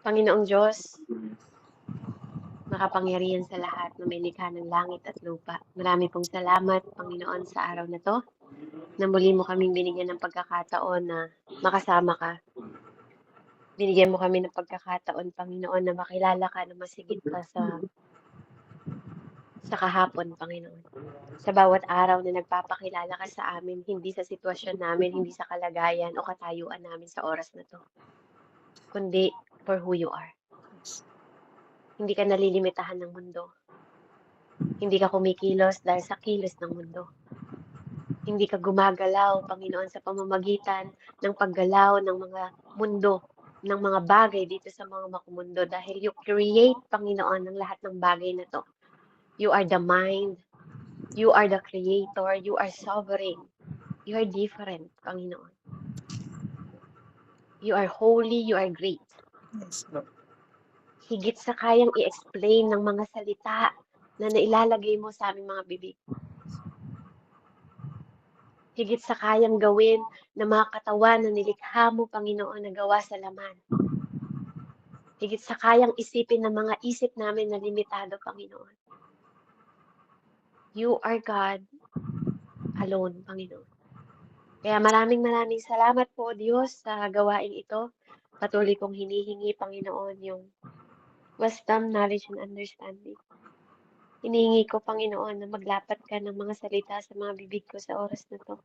Panginoong Diyos, makapangyarihan sa lahat na may likha ng langit at lupa. Marami pong salamat, Panginoon, sa araw na to, na muli mo kaming binigyan ng pagkakataon na makasama ka. Binigyan mo kami ng pagkakataon, Panginoon, na makilala ka na masigit pa sa kahapon, Panginoon. Sa bawat araw na nagpapakilala ka sa amin, hindi sa sitwasyon namin, hindi sa kalagayan o katayuan namin sa oras na to, kundi for who you are. Hindi ka nalilimitahan ng mundo. Hindi ka kumikilos dahil sa kilos ng mundo. Hindi ka gumagalaw, Panginoon, sa pamamagitan ng paggalaw ng mga mundo, ng mga bagay dito sa mga makumundo dahil you create, Panginoon, ng lahat ng bagay na to. You are the mind. You are the creator. You are sovereign. You are different, Panginoon. You are holy. You are great. Yes, Lord. Higit sa kayang i-explain ng mga salita na nailalagay mo sa aming mga bibig. Higit sa kayang gawin ng mga katawan na nilikha mo, Panginoon, na gawa sa laman. Higit sa kayang isipin ng mga isip namin na limitado, Panginoon. You are God alone, Panginoon. Kaya maraming salamat po, Diyos, sa gawaing ito. Patuloy kong hinihingi, Panginoon, yung wisdom, knowledge, and understanding. Hinihingi ko, Panginoon, na maglapat ka ng mga salita sa mga bibig ko sa oras na to.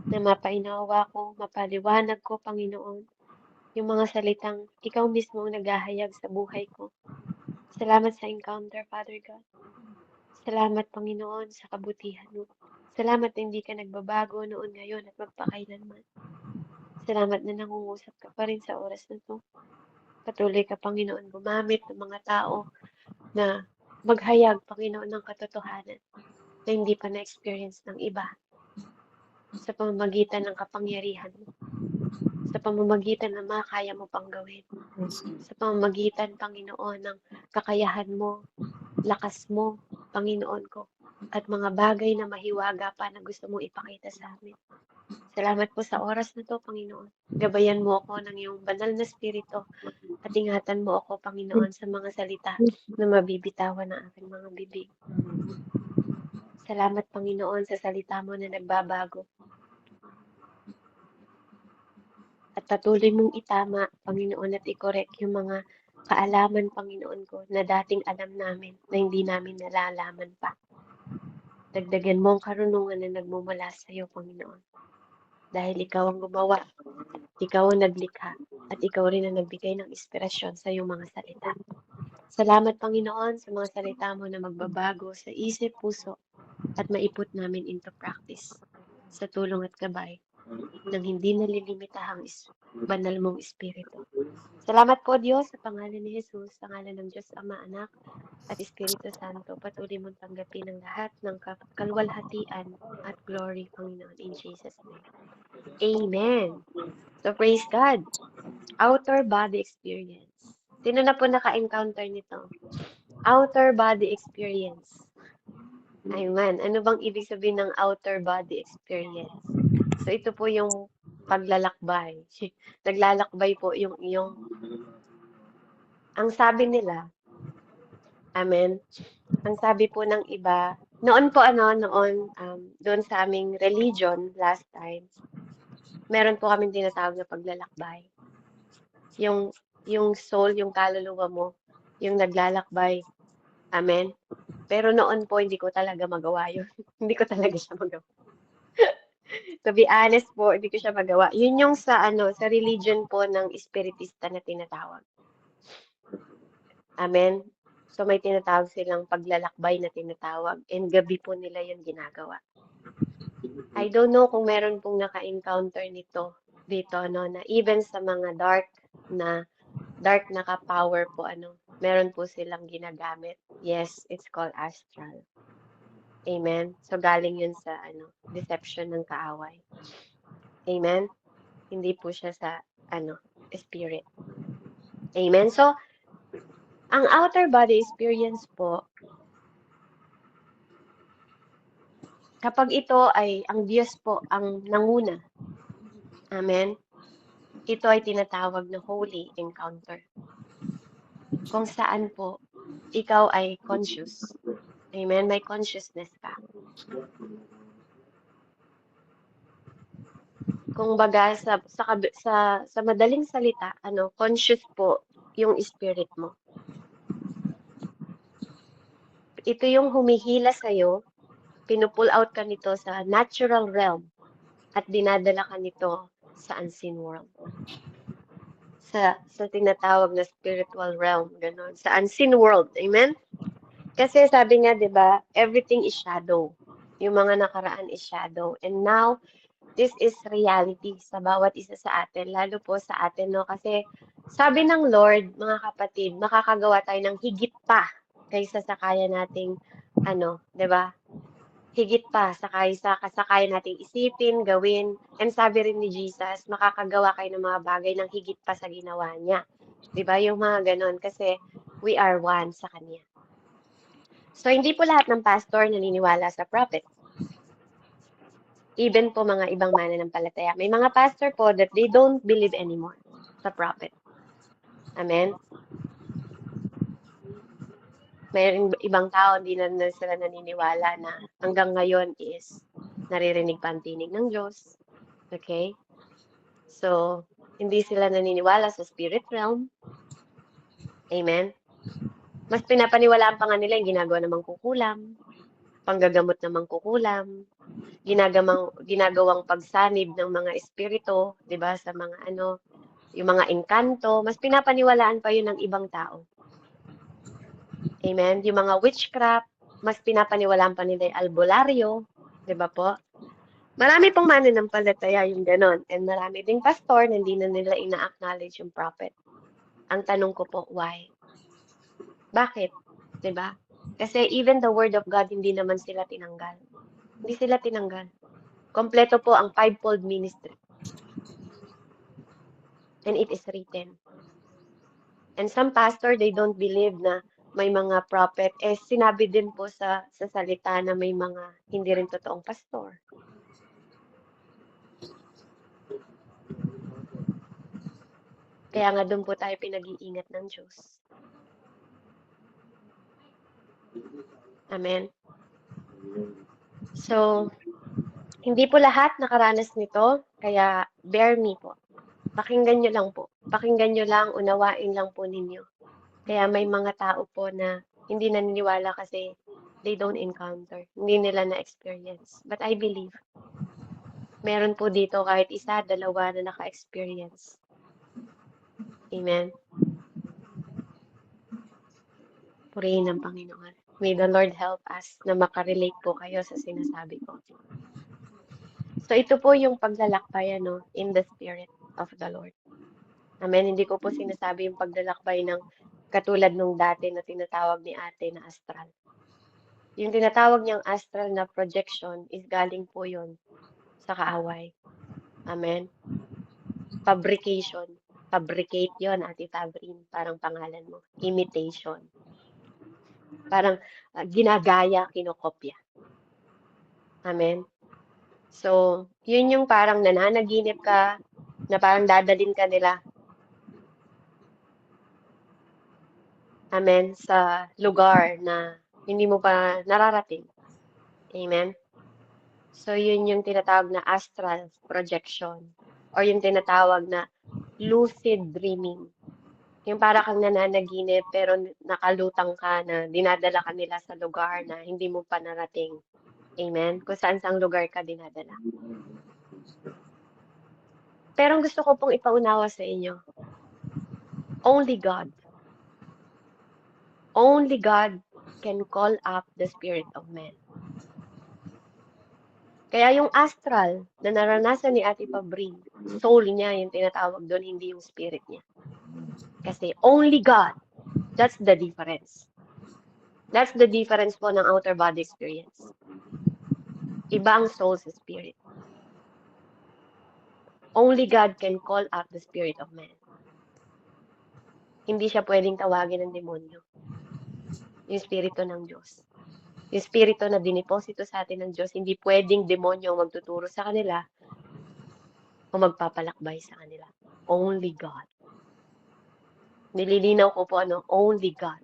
Na mapainawa ko, mapaliwanag ko, Panginoon, yung mga salitang ikaw mismo ang naghahayag sa buhay ko. Salamat sa encounter, Father God. Salamat, Panginoon, sa kabutihan mo. Salamat na hindi ka nagbabago noon, ngayon, at magpakailanman. Salamat na nangungusap ka pa rin sa oras na to. Patuloy ka, Panginoon, gumamit ng mga tao na maghayag, Panginoon, ng katotohanan na hindi pa na-experience ng iba sa pamamagitan ng kapangyarihan mo, sa pamamagitan ng mga kaya mo pang gawin, sa pamamagitan, Panginoon, ng kakayahan mo, lakas mo, Panginoon ko, at mga bagay na mahiwaga pa na gusto mong ipakita sa amin. Salamat po sa oras na to, Panginoon. Gabayan mo ako ng iyong banal na spirito at ingatan mo ako, Panginoon, sa mga salita na mabibitawan ng aking mga bibig. Salamat, Panginoon, sa salita mo na nagbabago. At patuloy mong itama, Panginoon, at i-correct yung mga kaalaman, Panginoon ko, na dating alam namin na hindi namin nalalaman pa. Dagdagan mo ang karunungan na nagmumula sa iyo, Panginoon. Dahil ikaw ang gumawa, ikaw ang naglikha, at ikaw rin ang nagbigay ng inspirasyon sa iyong mga salita. Salamat, Panginoon, sa mga salita mo na magbabago sa isip, puso, at maiput namin into practice sa tulong at gabay ng hindi nalilimitahang banal mong espiritu. Salamat po, Diyos, sa pangalan ni Jesus, sa ngalan ng Diyos Ama, Anak, at Espiritu Santo. Patuloy mong tanggapin ang lahat ng kalwalhatian at glory, Panginoon, in Jesus' name. Amen. So, praise God. Outer body experience. Sino na po naka-encounter nito? Outer body experience. Amen. Ano bang ibig sabihin ng outer body experience? So, ito po yung paglalakbay. Naglalakbay po yung ang sabi nila, amen, ang sabi po ng iba, noon doon sa aming religion last time, meron po kaming tinatawag na paglalakbay. Yung soul, yung kaluluwa mo, yung naglalakbay. Amen. Pero noon po, hindi ko talaga magawa yun. Hindi ko talaga siya magawa. To be honest po, hindi ko siya magawa. Yun yung sa religion po ng espiritista na tinatawag. Amen. So may tinatawag silang paglalakbay na tinatawag and gabi po nila yun ginagawa. I don't know kung meron pong naka-encounter nito dito na even sa mga dark na ka-power po meron po silang ginagamit. Yes, it's called astral. Amen. So galing yun sa deception ng kaaway. Amen. Hindi po siya sa spirit. Amen. So ang outer body experience po, kapag ito ay ang Diyos po ang nanguna. Amen. Ito ay tinatawag na holy encounter. Kung saan po, ikaw ay conscious. Amen? May consciousness ka. Kung baga, sa madaling salita, conscious po yung spirit mo. Ito yung humihila sa'yo, pinupull out ka nito sa natural realm at dinadala ka nito sa unseen world. Sa tinatawag na spiritual realm, gano'n. Sa unseen world, amen? Kasi sabi nga, di ba, everything is shadow. Yung mga nakaraan is shadow. And now, this is reality sa bawat isa sa atin, lalo po sa atin, no? Kasi sabi ng Lord, mga kapatid, makakagawa tayo ng higit pa kaysa sa kaya nating, di ba? Higit pa sa kaya nating isipin, gawin. And sabi rin ni Jesus, makakagawa kayo ng mga bagay ng higit pa sa ginawa niya. Di ba? Yung mga ganon. Kasi we are one sa Kanya. So, hindi po lahat ng pastor naniniwala sa prophet. Even po mga ibang mananampalataya. May mga pastor po that they don't believe anymore sa prophet. Amen? May ibang tao, hindi na sila naniniwala na hanggang ngayon is naririnig pa ang tinig ng Diyos. Okay? So, hindi sila naniniwala sa spirit realm. Amen? Mas pinapaniwalaan pa nga nila yung ginagawa ng mangkukulam, panggagamot ng mangkukulam, ginagawang pagsanib ng mga espiritu, 'di ba, sa mga yung mga engkanto, mas pinapaniwalaan pa 'yun ng ibang tao. Amen. Yung mga witchcraft, mas pinapaniwalaan pa nila yung albularyo, 'di ba po? Marami pong mananampalataya yung ganon. And marami ding pastor na hindi na nila ina-acknowledge yung prophet. Ang tanong ko po, why? Bakit? 'Di ba? Kasi even the word of God, hindi naman sila tinanggal. Hindi sila tinanggal. Kompleto po ang fivefold ministry. And it is written. And some pastor, they don't believe na may mga prophet. Sinabi din po sa salita na may mga hindi rin totoong pastor. Kaya nga doon po tayo pinag-iingat ng Diyos. Amen. So, hindi po lahat nakaranas nito, kaya bear me po. Pakinggan nyo lang po. Pakinggan nyo lang, unawain lang po ninyo. Kaya may mga tao po na hindi naniniwala kasi they don't encounter. Hindi nila na-experience. But I believe, meron po dito kahit isa, dalawa na naka-experience. Amen. Purihin ng Panginoon. May the Lord help us na makarelate po kayo sa sinasabi ko. So ito po yung paglalakbay in the Spirit of the Lord. Amen. Hindi ko po sinasabi yung paglalakbay ng katulad nung dati na tinatawag ni ate na astral. Yung tinatawag niyang astral na projection is galing po yun sa kaaway. Amen. Fabrication. Fabricate yon, Ate Fabrin. Parang pangalan mo. Imitation. Parang ginagaya, kinokopya. Amen. So, yun yung parang nananaginip ka, na parang dadalin ka nila. Amen. Sa lugar na hindi mo pa nararating. Amen. So, yun yung tinatawag na astral projection or yung tinatawag na lucid dreaming. Yung para kang nananaginip pero nakalutang ka na dinadala ka nila sa lugar na hindi mo pa narating. Amen? Kung saan-saang lugar ka dinadala. Pero ang gusto ko pong ipaunawa sa inyo, only God can call up the spirit of man. Kaya yung astral na naranasan ni Ate Fabrin, soul niya yung tinatawag doon, hindi yung spirit niya. Kasi only God, that's the difference. That's the difference po ng outer body experience. Iba ang soul sa spirit. Only God can call up the spirit of man. Hindi siya pwedeng tawagin ng demonyo. Yung spirito ng Diyos. Yung spirito na diniposito sa atin ng Diyos, hindi pwedeng demonyo ang magtuturo sa kanila o magpapalakbay sa kanila. Only God. Nililinaw ko po only God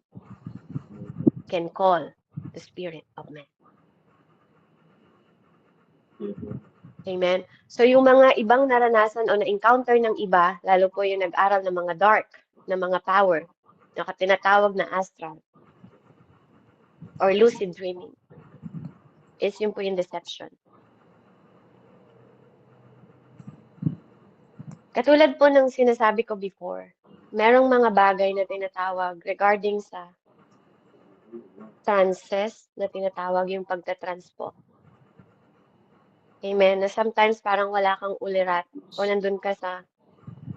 can call the spirit of man. Amen. So yung mga ibang naranasan o na-encounter ng iba, lalo po yung nag-aral ng mga dark, na mga power, na tinatawag na astral or lucid dreaming, is yun po yung deception. Katulad po ng sinasabi ko before, merong mga bagay na tinatawag regarding sa trances na tinatawag yung pagtatranspo. Amen. Na sometimes parang wala kang ulirat o nandun ka sa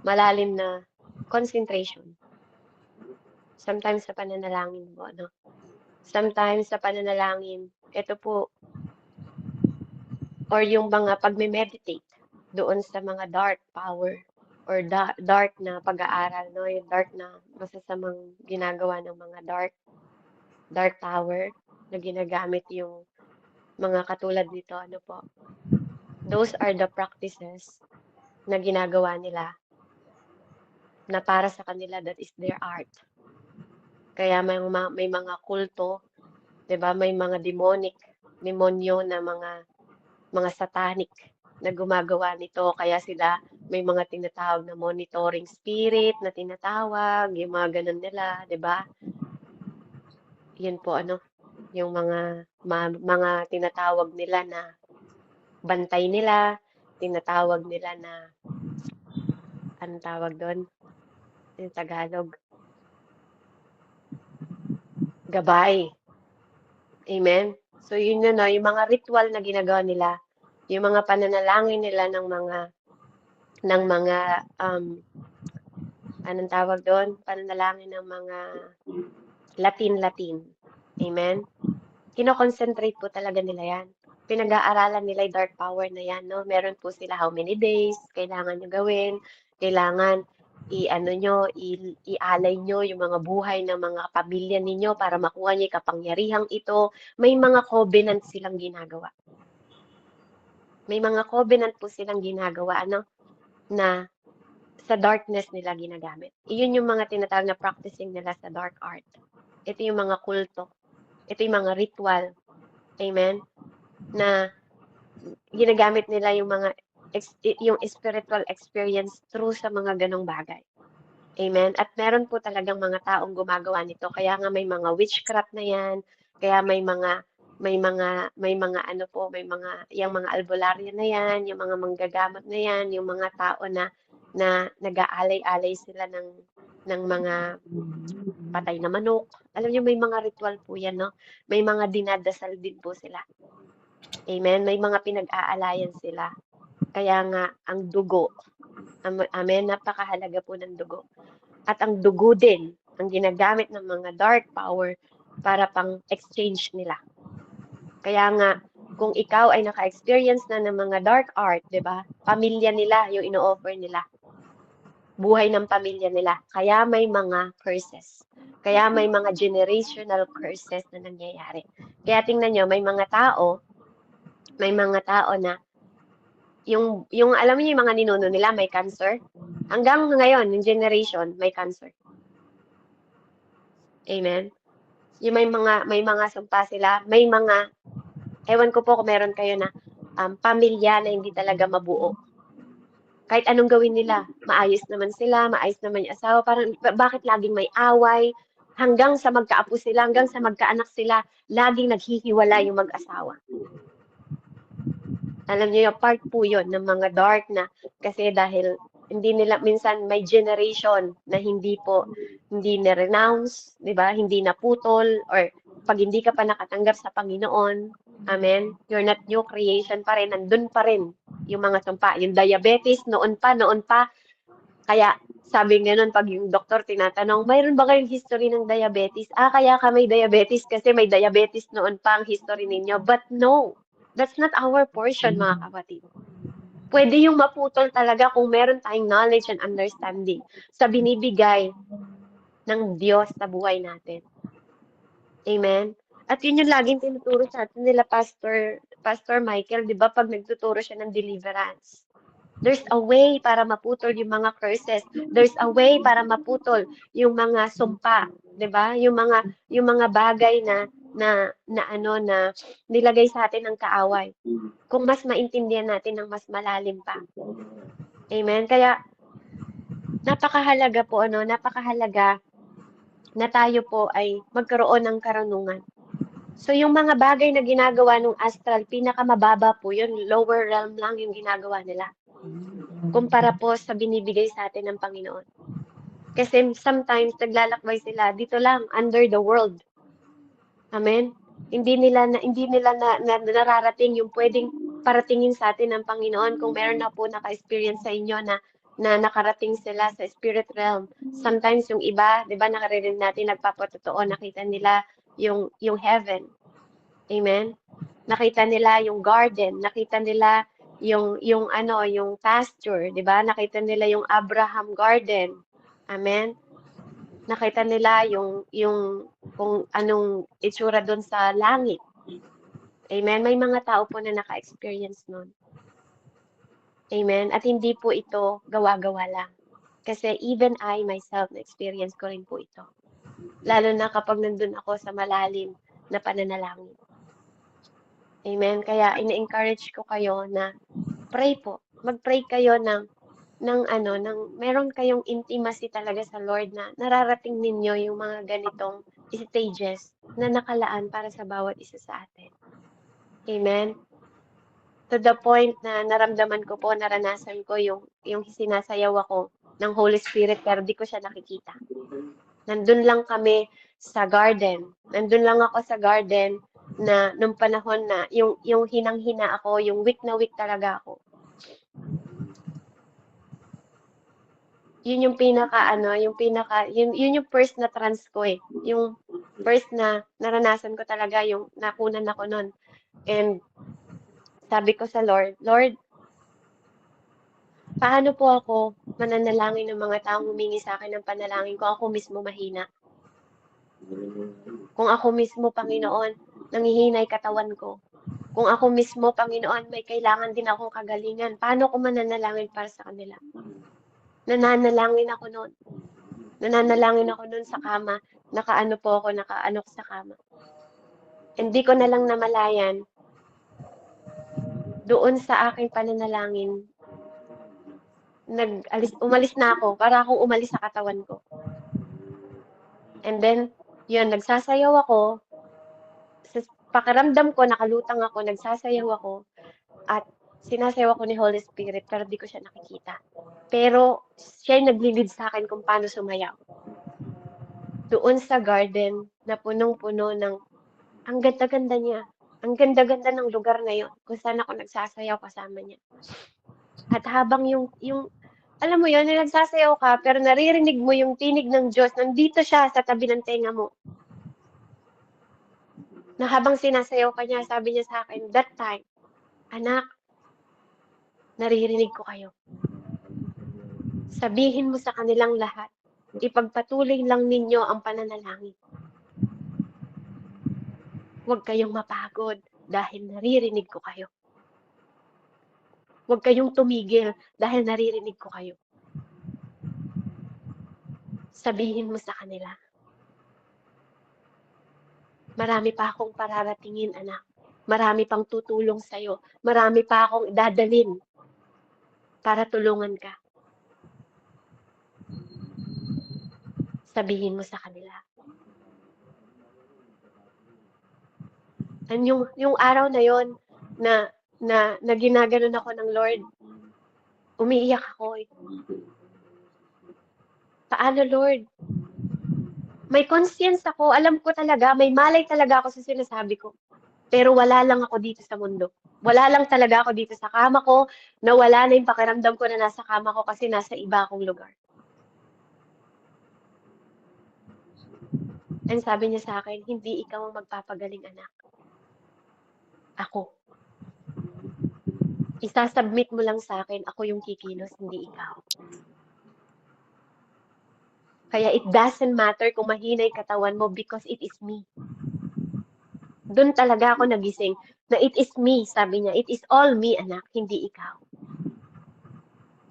malalim na concentration. Sometimes sa pananalangin mo, Sometimes sa pananalangin, ito po, or yung mga pagme-meditate doon sa mga dark power or dark na pag-aaral, yung dark na masasamang ginagawa ng mga dark power na ginagamit yung mga katulad nito, those are the practices na ginagawa nila na para sa kanila, that is their art. Kaya may mga kulto, 'di ba? May mga demonyo na mga satanic na gumagawa nito, kaya sila may mga tinatawag na monitoring spirit na tinatawag, yung mga ganun nila, 'di ba? Yun po yung mga tinatawag nila na bantay nila, tinatawag nila na anong tawag doon? Yung Tagalog. Gabay. Amen. So yun yung mga ritual na ginagawa nila, yung mga pananalangin nila ng mga anong tawag doon? Pananalangin ng mga Latin. Amen. Kino-concentrate po talaga nila yan. Pinag-aaralan nila yung dark power na yan, Meron po sila how many days, kailangan nyo gawin, kailangan ialay nyo yung mga buhay ng mga pamilya ninyo para makuha niyo yung kapangyarihang ito. May mga covenant silang ginagawa. May mga covenant po silang ginagawa, na sa darkness nila ginagamit. Iyon yung mga tinatawag na practicing nila sa dark art. Ito yung mga kulto. Ito yung mga ritual. Amen? Na ginagamit nila yung yung spiritual experience through sa mga ganong bagay. Amen? At meron po talagang mga taong gumagawa nito. Kaya nga may mga witchcraft na yan. Kaya may mga yung mga albularyo na yan, yung mga manggagamot na yan, yung mga tao na nag-aalay-alay sila ng mga patay na manok. Alam niyo, may mga ritual po yan, May mga dinadasal din po sila. Amen? May mga pinag-aalayan sila. Kaya nga, ang dugo, amen, napakahalaga po ng dugo. At ang dugo din, ang ginagamit ng mga dark power para pang exchange nila. Kaya nga, kung ikaw ay naka-experience na ng mga dark art, 'di ba? Pamilya nila yung ino-offer nila. Buhay ng pamilya nila. Kaya may mga curses. Kaya may mga generational curses na nangyayari. Kaya tingnan nyo, may mga tao na yung alam niyo yung mga ninuno nila may cancer. Hanggang ngayon, yung generation may cancer. Amen. Yung may mga sumpa sila, may mga ewan ko po kung meron kayo na pamilya na hindi talaga mabuo. Kahit anong gawin nila, maayos naman sila, maayos naman yung asawa, parang bakit laging may away, hanggang sa magkaapo sila, hanggang sa magkaanak sila, laging naghihiwala yung mag-asawa. Alam niyo yung part po yun ng mga dark na, kasi dahil hindi nila, minsan may generation na hindi na-renounce, di ba? Hindi naputol, or pag hindi ka pa nakatanggap sa Panginoon, amen, you're not new creation pa rin, nandun pa rin yung mga sumpa. Yung diabetes, noon pa. Kaya sabi nga nun, pag yung doktor tinatanong, mayroon ba kayong history ng diabetes? Kaya ka may diabetes kasi may diabetes noon pa ang history ninyo. But no, that's not our portion, mga kapatid. Pwede yung maputol talaga kung meron tayong knowledge and understanding sa binibigay ng Diyos sa buhay natin. Amen? At yun yung laging tinuturo sa atin nila Pastor Michael, di ba? Pag nagtuturo siya ng deliverance. There's a way para maputol yung mga curses. There's a way para maputol yung mga sumpa, 'di ba? Yung mga bagay na nilagay sa atin ng kaaway. Kung mas maintindihan natin ng mas malalim pa. Amen. Kaya napakahalaga na tayo po ay magkaroon ng karunungan. So yung mga bagay na ginagawa ng astral, pinakamababa po yun, lower realm lang yung ginagawa nila. Kumpara po sa binibigay sa atin ng Panginoon. Kasi sometimes naglalakbay sila dito lang, under the world. Amen? Hindi nila nararating yung pwedeng paratingin sa atin ng Panginoon kung meron na po naka-experience sa inyo na nakarating sila sa spirit realm. Sometimes yung iba, 'di ba, nakarinig natin nagpapatotoo, nakita nila yung heaven. Amen. Nakita nila yung garden, nakita nila yung pasture, 'di ba? Nakita nila yung Abraham garden. Amen. Nakita nila yung kung anong itsura doon sa langit. Amen. May mga tao po na naka-experience noon. Amen. At hindi po ito gawa-gawa lang. Kasi even I myself na-experience ko rin po ito. Lalo na kapag nandun ako sa malalim na pananalangin. Amen. Kaya ina-encourage ko kayo na pray po. Mag-pray kayo ng meron kayong intimacy talaga sa Lord na nararating ninyo yung mga ganitong stages na nakalaan para sa bawat isa sa atin. Amen. To the point na naramdaman ko po, naranasan ko yung sinasayaw ako ng Holy Spirit pero di ko siya nakikita. Nandun lang kami sa garden. Nandun lang ako sa garden na nung panahon na yung hinang-hina ako, yung weak na weak talaga ako. Yun yung yun yung first na trans ko eh. Yung first na naranasan ko talaga yung nakunan ako nun. And sabi ko sa Lord, Lord, paano po ako mananalangin ng mga taong humingi sa akin ng panalangin kung ako mismo mahina? Kung ako mismo, Panginoon, nanghihinay katawan ko. Kung ako mismo, Panginoon, may kailangan din akong kagalingan. Paano ko mananalangin para sa kanila? Nananalangin ako noon. Nananalangin ako noon sa kama. Nakaano ko sa kama. Hindi ko na lang namalayan doon sa aking pananalangin. Umalis na ako para akong umalis sa katawan ko. And then, yun, nagsasayaw ako. Sa pakiramdam ko, nakalutang ako, nagsasayaw ako. At sinasayaw ako ni Holy Spirit pero di ko siya nakikita. Pero siya yung nagli-lead sa akin kung paano sumayaw. Doon sa garden na punong-puno ng, ang ganda-ganda niya. Ang ganda-ganda ng lugar na yun kung saan ako nagsasayaw kasama niya. At habang alam mo yun, nagsasayaw ka pero naririnig mo yung tinig ng Diyos, nandito siya sa tabi ng tenga mo. Na habang sinasayaw ka niya, sabi niya sa akin, that time, anak, naririnig ko kayo. Sabihin mo sa kanilang lahat, ipagpatuloy lang ninyo ang pananalangin. Huwag kayong mapagod dahil naririnig ko kayo. Huwag kayong tumigil dahil naririnig ko kayo. Sabihin mo sa kanila. Marami pa akong pararatingin, anak. Marami pang tutulong sa'yo. Marami pa akong dadalin para tulungan ka. Sabihin mo sa kanila. And yung araw na yon na ginaganon ako ng Lord, umiiyak ako eh. Paano, Lord? May conscience ako, alam ko talaga, may malay talaga ako sa sinasabi ko. Pero wala lang ako dito sa mundo. Wala lang talaga ako dito sa kama ko, na wala na yung pakiramdam ko na nasa kama ko kasi nasa iba akong lugar. And sabi niya sa akin, hindi ikaw ang magpapagaling, anak. Ako. Isasubmit mo lang sa akin, ako yung kikilos, hindi ikaw. Kaya it doesn't matter kung mahinay katawan mo because it is me. Doon talaga ako nagising na it is me, sabi niya. It is all me, anak, hindi ikaw.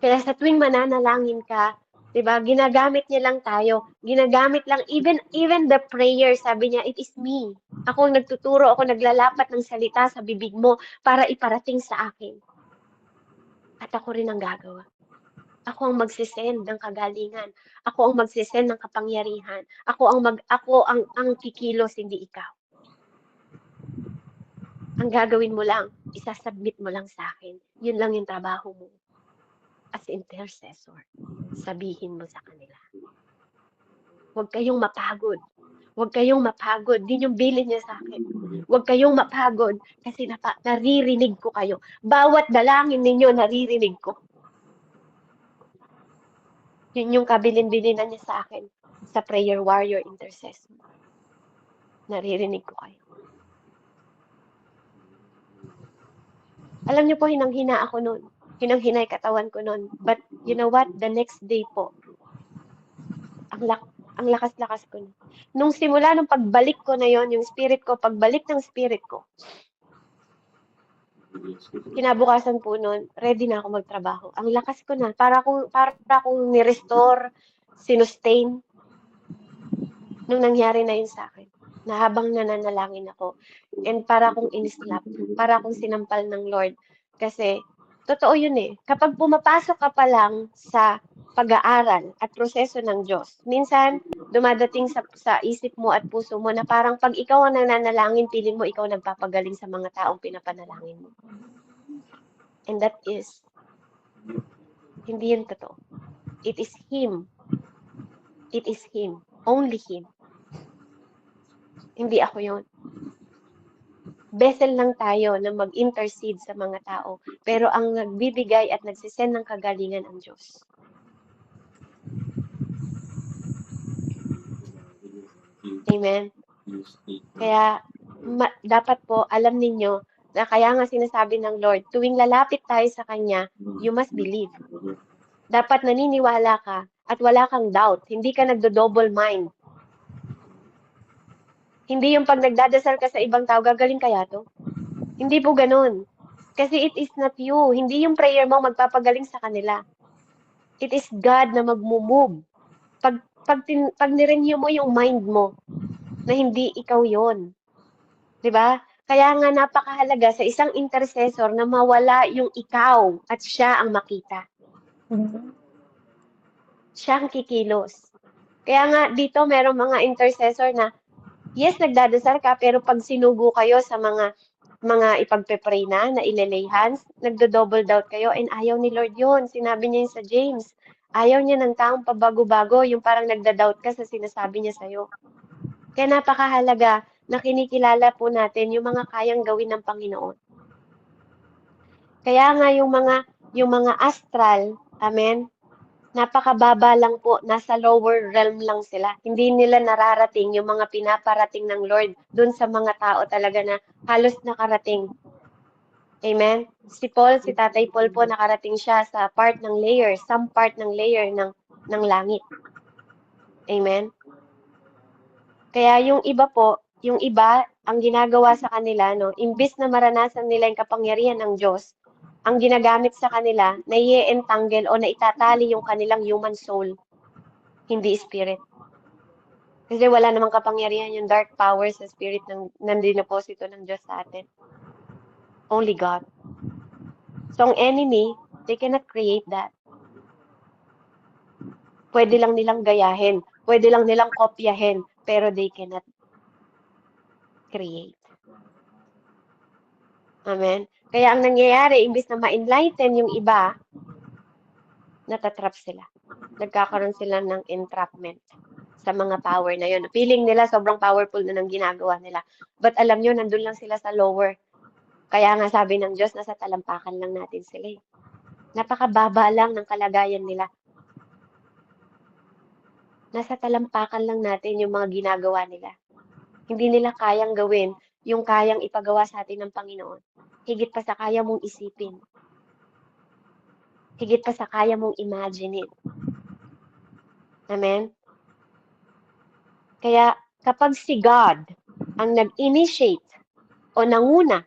Kaya sa tuwing mananalangin ka, 'di ba, ginagamit niya lang tayo. Ginagamit lang even the prayer, sabi niya, "It is me." Ako ang nagtuturo, ako naglalapat ng salita sa bibig mo para iparating sa akin. At ako rin ang gagawa. Ako ang magse-send ng kagalingan. Ako ang magse-send ng kapangyarihan. Ako ang kikilos, hindi ikaw. Ang gagawin mo lang, isasubmit mo lang sa akin. Yun lang yung trabaho mo as intercessor. Sabihin mo sa kanila. Huwag kayong mapagod. Huwag kayong mapagod. Din yung bilin niya sa akin. Huwag kayong mapagod kasi naririnig ko kayo. Bawat dalangin ninyo, naririnig ko. Yun yung kabilin-bilinan niya sa akin sa prayer warrior intercessor. Naririnig ko kayo. Alam niyo po, hinang-hina ako noon. Hinang-hina yung katawan ko noon. But you know what? The next day po, ang lakas-lakas ko na. Nung simula, nung pagbalik ko na yon, yung spirit ko, pagbalik ng spirit ko, kinabukasan po noon, ready na ako magtrabaho. Ang lakas ko na. Para akong ni-restore, sinustain. Nung nangyari na yun sa akin, na habang nananalangin ako, and para akong in-slap, para akong sinampal ng Lord. Kasi, totoo yun eh. Kapag pumapasok ka pa lang sa pag-aaral at proseso ng Diyos, minsan, dumadating sa isip mo at puso mo na parang pag ikaw ang nananalangin, piling mo ikaw nagpapagaling sa mga taong pinapanalangin mo. And that is, hindi yun totoo. It is Him. It is Him. Only Him. Hindi ako yun. Vessel lang tayo na mag-intercede sa mga tao. Pero ang nagbibigay at nagsisend ng kagalingan ang Diyos. Amen? Kaya dapat po alam ninyo na kaya nga sinasabi ng Lord, tuwing lalapit tayo sa Kanya, you must believe. Dapat naniniwala ka at wala kang doubt. Hindi ka nagdo-double mind. Hindi yung pag nagdadasal ka sa ibang tao, gagaling kaya to? Hindi po ganun. Kasi it is not you. Hindi yung prayer mo magpapagaling sa kanila. It is God na magmumove. Pag nirenew mo yung mind mo na hindi ikaw yon, 'di ba? Kaya nga napakahalaga sa isang intercessor na mawala yung ikaw at siya ang makita. Siya ang kikilos. Kaya nga dito merong mga intercessor na yes, nagdadasal ka, pero pag sinugo kayo sa mga ipagpe-pray na ilelay hands, nagdo-double doubt kayo, and ayaw ni Lord yun. Sinabi niya yun sa James. Ayaw niya ng taong pabago-bago, yung parang nagda-doubt ka sa sinasabi niya sa'yo. Kaya napakahalaga na kinikilala po natin yung mga kayang gawin ng Panginoon. Kaya nga yung mga astral, amen, napakababa lang po, nasa lower realm lang sila. Hindi nila nararating yung mga pinaparating ng Lord dun sa mga tao talaga na halos nakarating. Amen? Si Tatay Paul po, nakarating siya sa part ng layer, some part ng layer ng langit. Amen? Kaya yung iba po, ang ginagawa sa kanila, no, imbis na maranasan nila yung kapangyarihan ng Diyos, ang ginagamit sa kanila, na i-entangle o na itatali yung kanilang human soul, hindi spirit. Kasi wala namang kapangyarihan yung dark power sa spirit ng dinoposito ng Diyos sa atin. Only God. So, ang enemy, they cannot create that. Pwede lang nilang gayahin. Pwede lang nilang kopyahin. Pero they cannot create. Amen? Kaya ang nangyayari, imbis na ma-enlighten yung iba, natatrap sila. Nagkakaroon sila ng entrapment sa mga power na yun. Feeling nila sobrang powerful na ng ginagawa nila. But alam nyo, nandun lang sila sa lower. Kaya nga sabi ng Diyos, nasa talampakan lang natin sila eh. Napakababa lang ng kalagayan nila. Nasa talampakan lang natin yung mga ginagawa nila. Hindi nila kayang gawin yung kayang ipagawa sa atin ng Panginoon. Higit pa sa kaya mong isipin. Higit pa sa kaya mong imagine. Amen? Kaya kapag si God ang nag-initiate o nanguna,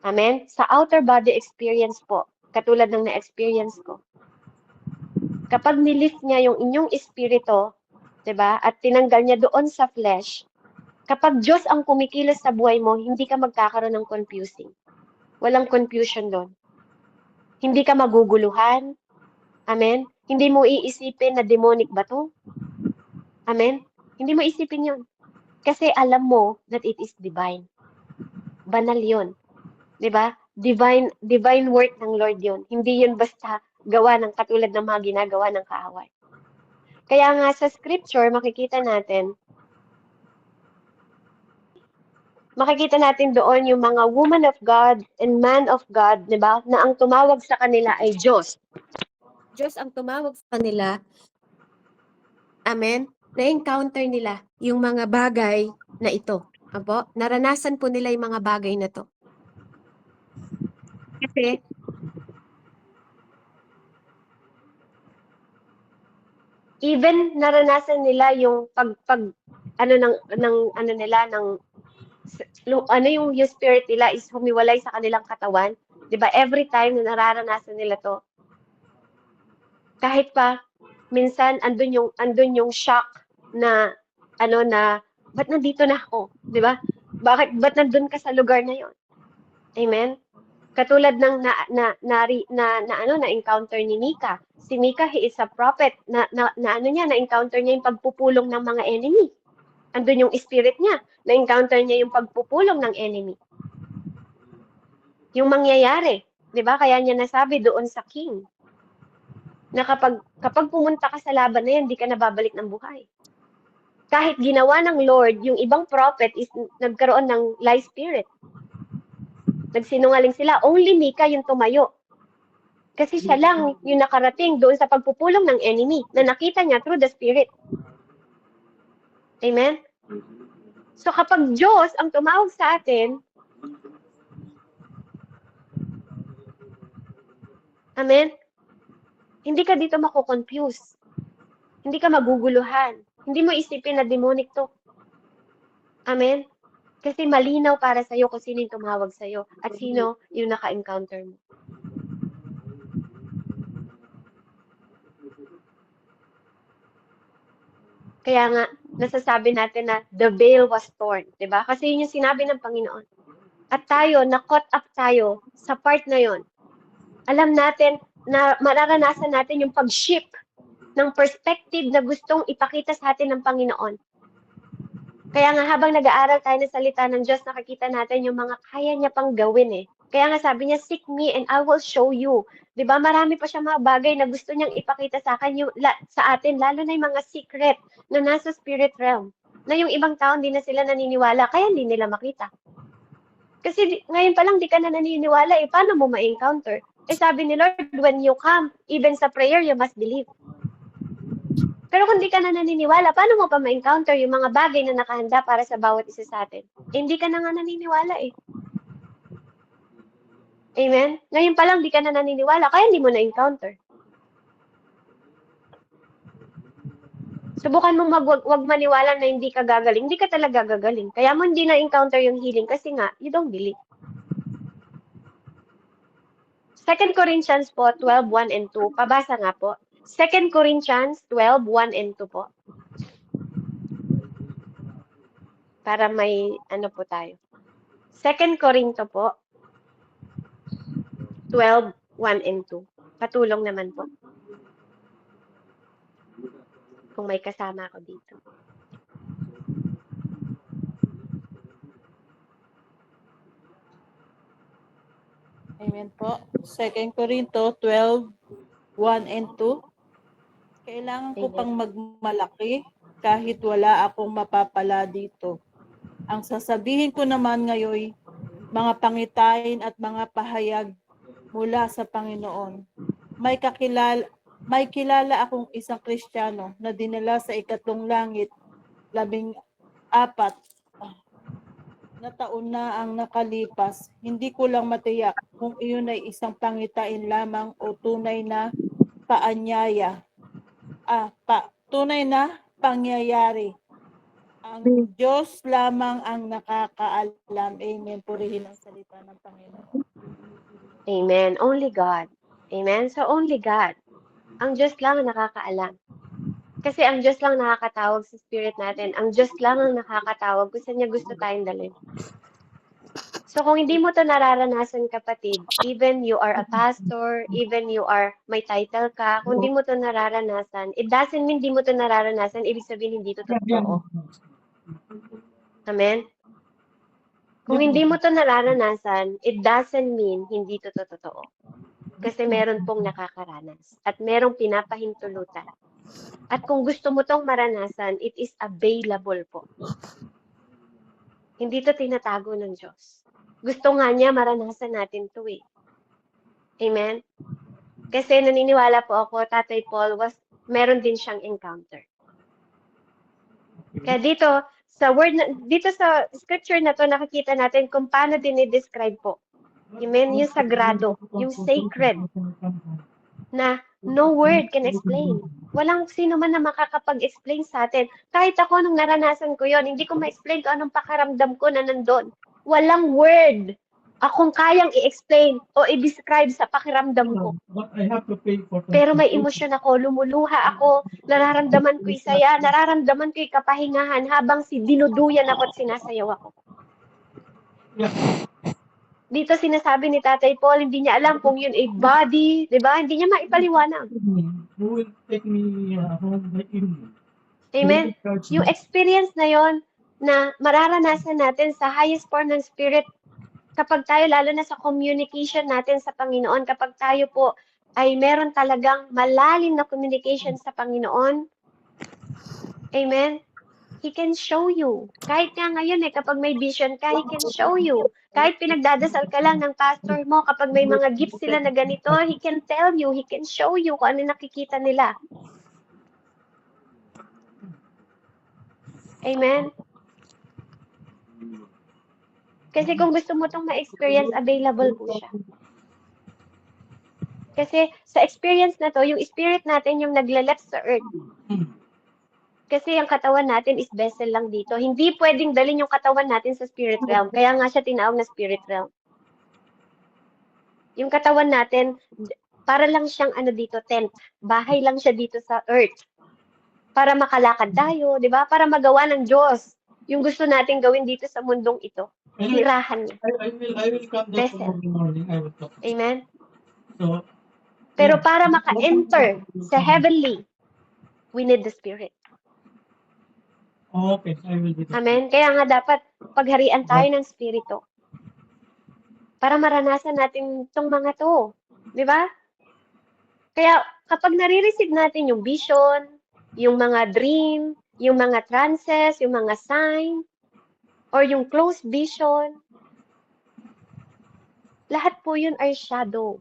amen, sa outer body experience po, katulad ng na-experience ko, Kapag nilift niya yung inyong espiritu, 'di ba? At tinanggal niya doon sa flesh, kapag Diyos ang kumikilos sa buhay mo, hindi ka magkakaroon ng confusing. Walang confusion doon. Hindi ka maguguluhan. Amen? Hindi mo iisipin na demonic ba to? Amen? Hindi mo isipin yun. Kasi alam mo that it is divine. Banal yun. 'Di ba? Divine work ng Lord yun. Hindi yun basta gawa ng katulad ng mga ginagawa ng kaaway. Kaya nga sa scripture, makikita natin doon yung mga woman of God and man of God, 'di ba? Na ang tumawag sa kanila ay Diyos. Diyos ang tumawag sa kanila. Amen? Na-encounter nila yung mga bagay na ito. Apo? Naranasan po nila yung mga bagay na to. Kasi even naranasan nila yung ano nila ano yung spirit nila is humiwalay sa kanilang katawan, 'di ba? Every time na nararanasan nila to, kahit pa minsan andun yung shock na ba't nandito na ako, 'di ba? Ba't nandun ka sa lugar na 'yon? Amen. Katulad ng na-encounter ni Mika. Si Mika, he is a prophet. Na-encounter niya yung pagpupulong ng mga enemy. Andun yung spirit niya. Na-encounter niya yung pagpupulong ng enemy. Yung mangyayari. 'Di ba? Kaya niya nasabi doon sa king na kapag pumunta ka sa laban na yan, hindi ka nababalik ng buhay. Kahit ginawa ng Lord, yung ibang prophet is nagkaroon ng lie spirit. Nagsinungaling sila. Only Mika yung tumayo. Kasi siya lang yung nakarating doon sa pagpupulong ng enemy na nakita niya through the spirit. Amen? So kapag Diyos ang tumawag sa atin, amen? Hindi ka dito mako-confuse. Hindi ka maguguluhan. Hindi mo isipin na demonic to. Amen? Kasi malinaw para sa'yo kung sino yung tumawag sa'yo at sino yung naka-encounter mo. Kaya nga, nasasabi natin na the veil was torn, 'di ba? Kasi yun yung sinabi ng Panginoon. At tayo, na-caught up tayo sa part na yon. Alam natin na mararanasan natin yung pag-shift ng perspective na gustong ipakita sa atin ng Panginoon. Kaya nga habang nag-aaral tayo ng salita ng Diyos, nakikita natin yung mga kaya niya pang gawin eh. Kaya nga sabi niya, seek me and I will show you. 'Di ba? Marami pa siya mga bagay na gusto niyang ipakita sa akin sa atin, lalo na yung mga secret na nasa spirit realm. Na yung ibang tao hindi na sila naniniwala, kaya hindi nila makita. Kasi ngayon pa lang di ka na naniniwala eh, paano mo ma-encounter? Eh sabi ni Lord, when you come, even sa prayer, you must believe. Pero kung di ka na naniniwala, paano mo pa ma-encounter yung mga bagay na nakahanda para sa bawat isa sa atin? Eh, hindi ka na nga naniniwala eh. Amen? Ngayon pa lang di ka na naniniwala, kaya hindi mo na-encounter. Subukan mong wag maniwala na hindi ka gagaling. Hindi ka talaga gagaling. Kaya mo hindi na-encounter yung healing kasi nga, you don't believe. 2 Corinthians po, 12:1 and 2. Pabasa nga po. 2 Corinthians 12:1 and 2 po. Para may ano po tayo. 2 Corinto po, 12:1 and 2. Patulong naman po. Kung may kasama ako dito. Amen po. 2 Corinto 12:1 and 2. Kailangan ko pang magmalaki kahit wala akong mapapala dito. Ang sasabihin ko naman ngayon, mga pangitain at mga pahayag mula sa Panginoon. May kilala akong isang Kristiyano na dinala sa ikatlong langit, 14 na taon na ang nakalipas. Hindi ko lang matiyak kung iyon ay isang pangitain lamang o tunay na paanyaya. Tunay na pangyayari. Ang Diyos lamang ang nakakaalam. Amen. Purihin ang salita ng Panginoon. Amen. Only God. Amen. So only God. Ang Diyos lang ang nakakaalam. Kasi ang Diyos lang nakakatawag sa spirit natin. Ang Diyos lang ang nakakatawag kung saan niya gusto tayong dalhin. So kung hindi mo to nararanasan, kapatid, even you are a pastor, even you are may title ka, kung hindi mo to nararanasan, it doesn't mean hindi mo to nararanasan, ibig sabihin hindi to totoo. Amen? Kung hindi mo to nararanasan, it doesn't mean hindi to totoo. Kasi meron pong nakakaranas at merong pinapahintulutan. At kung gusto mo tong maranasan, it is available po. Hindi to tinatago ng Diyos. Gusto nga niya maranasan natin to eh. Amen? Kasi naniniwala po ako, Tatay Paul meron din siyang encounter. Kaya dito sa scripture na to, nakikita natin kung paano dinidescribe po. Amen? Yung sagrado, yung sacred, na no word can explain. Walang sino man na makakapag-explain sa atin. Kahit ako nung naranasan ko yon, hindi ko ma-explain kung anong pakaramdam ko na nandun. Walang word akong kayang i-explain o i-describe sa pakiramdam ko. Pero may emosyon ako, lumuluha ako, nararamdaman ko yung saya, nararamdaman ko yung kapahingahan habang dinuduyan ako at sinasayaw ako. Dito sinasabi ni Tatay Paul, hindi niya alam kung yun ay body, di ba? Hindi niya maipaliwanag. Amen? Yung experience na yon na mararanasan natin sa highest form ng spirit kapag tayo, lalo na sa communication natin sa Panginoon, kapag tayo po ay meron talagang malalim na communication sa Panginoon, amen? He can show you. Kahit nga ngayon kapag may vision ka, He can show you. Kahit pinagdadasal ka lang ng pastor mo, kapag may mga gifts sila na ganito, He can tell you, He can show you kung ano nakikita nila. Amen? Kasi kung gusto mo itong ma-experience, available po siya. Kasi sa experience na to, yung spirit natin yung naglaleft sa earth. Kasi ang katawan natin is vessel lang dito. Hindi pwedeng dalhin yung katawan natin sa spirit realm. Kaya nga siya tinawag na spirit realm. Yung katawan natin, para lang siyang dito, tent. Bahay lang siya dito sa earth. Para makalakad tayo, di ba? Para magawa ng Diyos yung gusto natin gawin dito sa mundong ito. Tirahan niya. I will come down tomorrow morning. I will talk. Amen? So, pero para maka-enter sa heavenly, we need the spirit. Okay, I will be there. Amen? Kaya nga dapat pagharian tayo ng spirito. Para maranasan natin itong mga to. Di ba? Kaya kapag nare-receive natin yung vision, yung mga dream, yung mga trances, yung mga sign, or yung close vision, lahat po yun are shadow.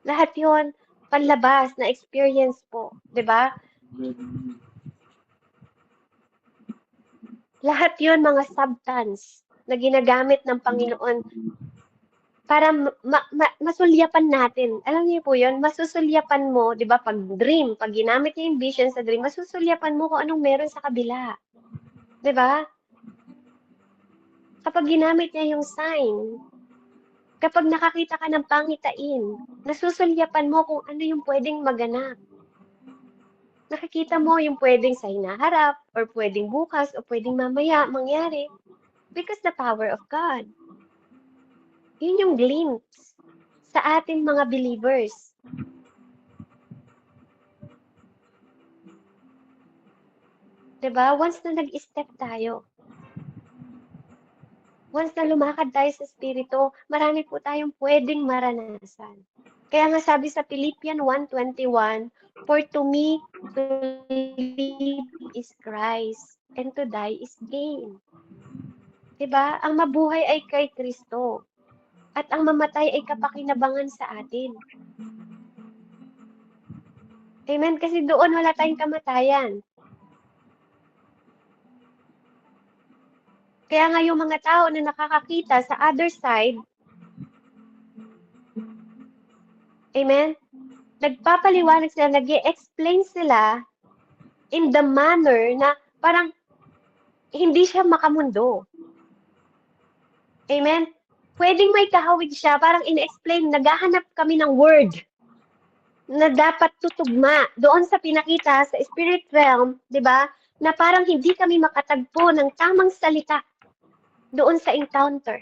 Lahat yun, panlabas na experience po. Di ba? Lahat yun mga substance na ginagamit ng Panginoon para masulyapan natin. Alam niyo po yun, masusulyapan mo, di ba, pag dream, pag ginamit niya yung vision sa dream, masusulyapan mo kung anong meron sa kabila. Di ba? Kapag ginamit niya yung sign, kapag nakakita ka ng pangitain, nasusulyapan mo kung ano yung pwedeng maganap. Nakikita mo yung pwedeng sa hinaharap, or pwedeng bukas, o pwedeng mamaya mangyari. Because the power of God. Yun yung glimpse sa ating mga believers. Diba? Once na nag-step tayo, once na lumakad tayo sa Espiritu, marami po tayong pwedeng maranasan. Kaya nga sabi sa Philippians 1:21, for to me, to live is Christ, and to die is gain. Diba? Ang mabuhay ay kay Kristo. At ang mamatay ay kapakinabangan sa atin. Amen? Kasi doon wala tayong kamatayan. Kaya nga yung mga tao na nakakakita sa other side, amen? Nagpapaliwanag sila, nag-i-explain sila in the manner na parang hindi siya makamundo. Amen? Pwedeng may kahawig siya, parang in-explain, naghahanap kami ng word. na dapat tutugma doon sa pinakita sa spirit realm, 'di ba? Na parang hindi kami makatagpo ng tamang salita doon sa encounter.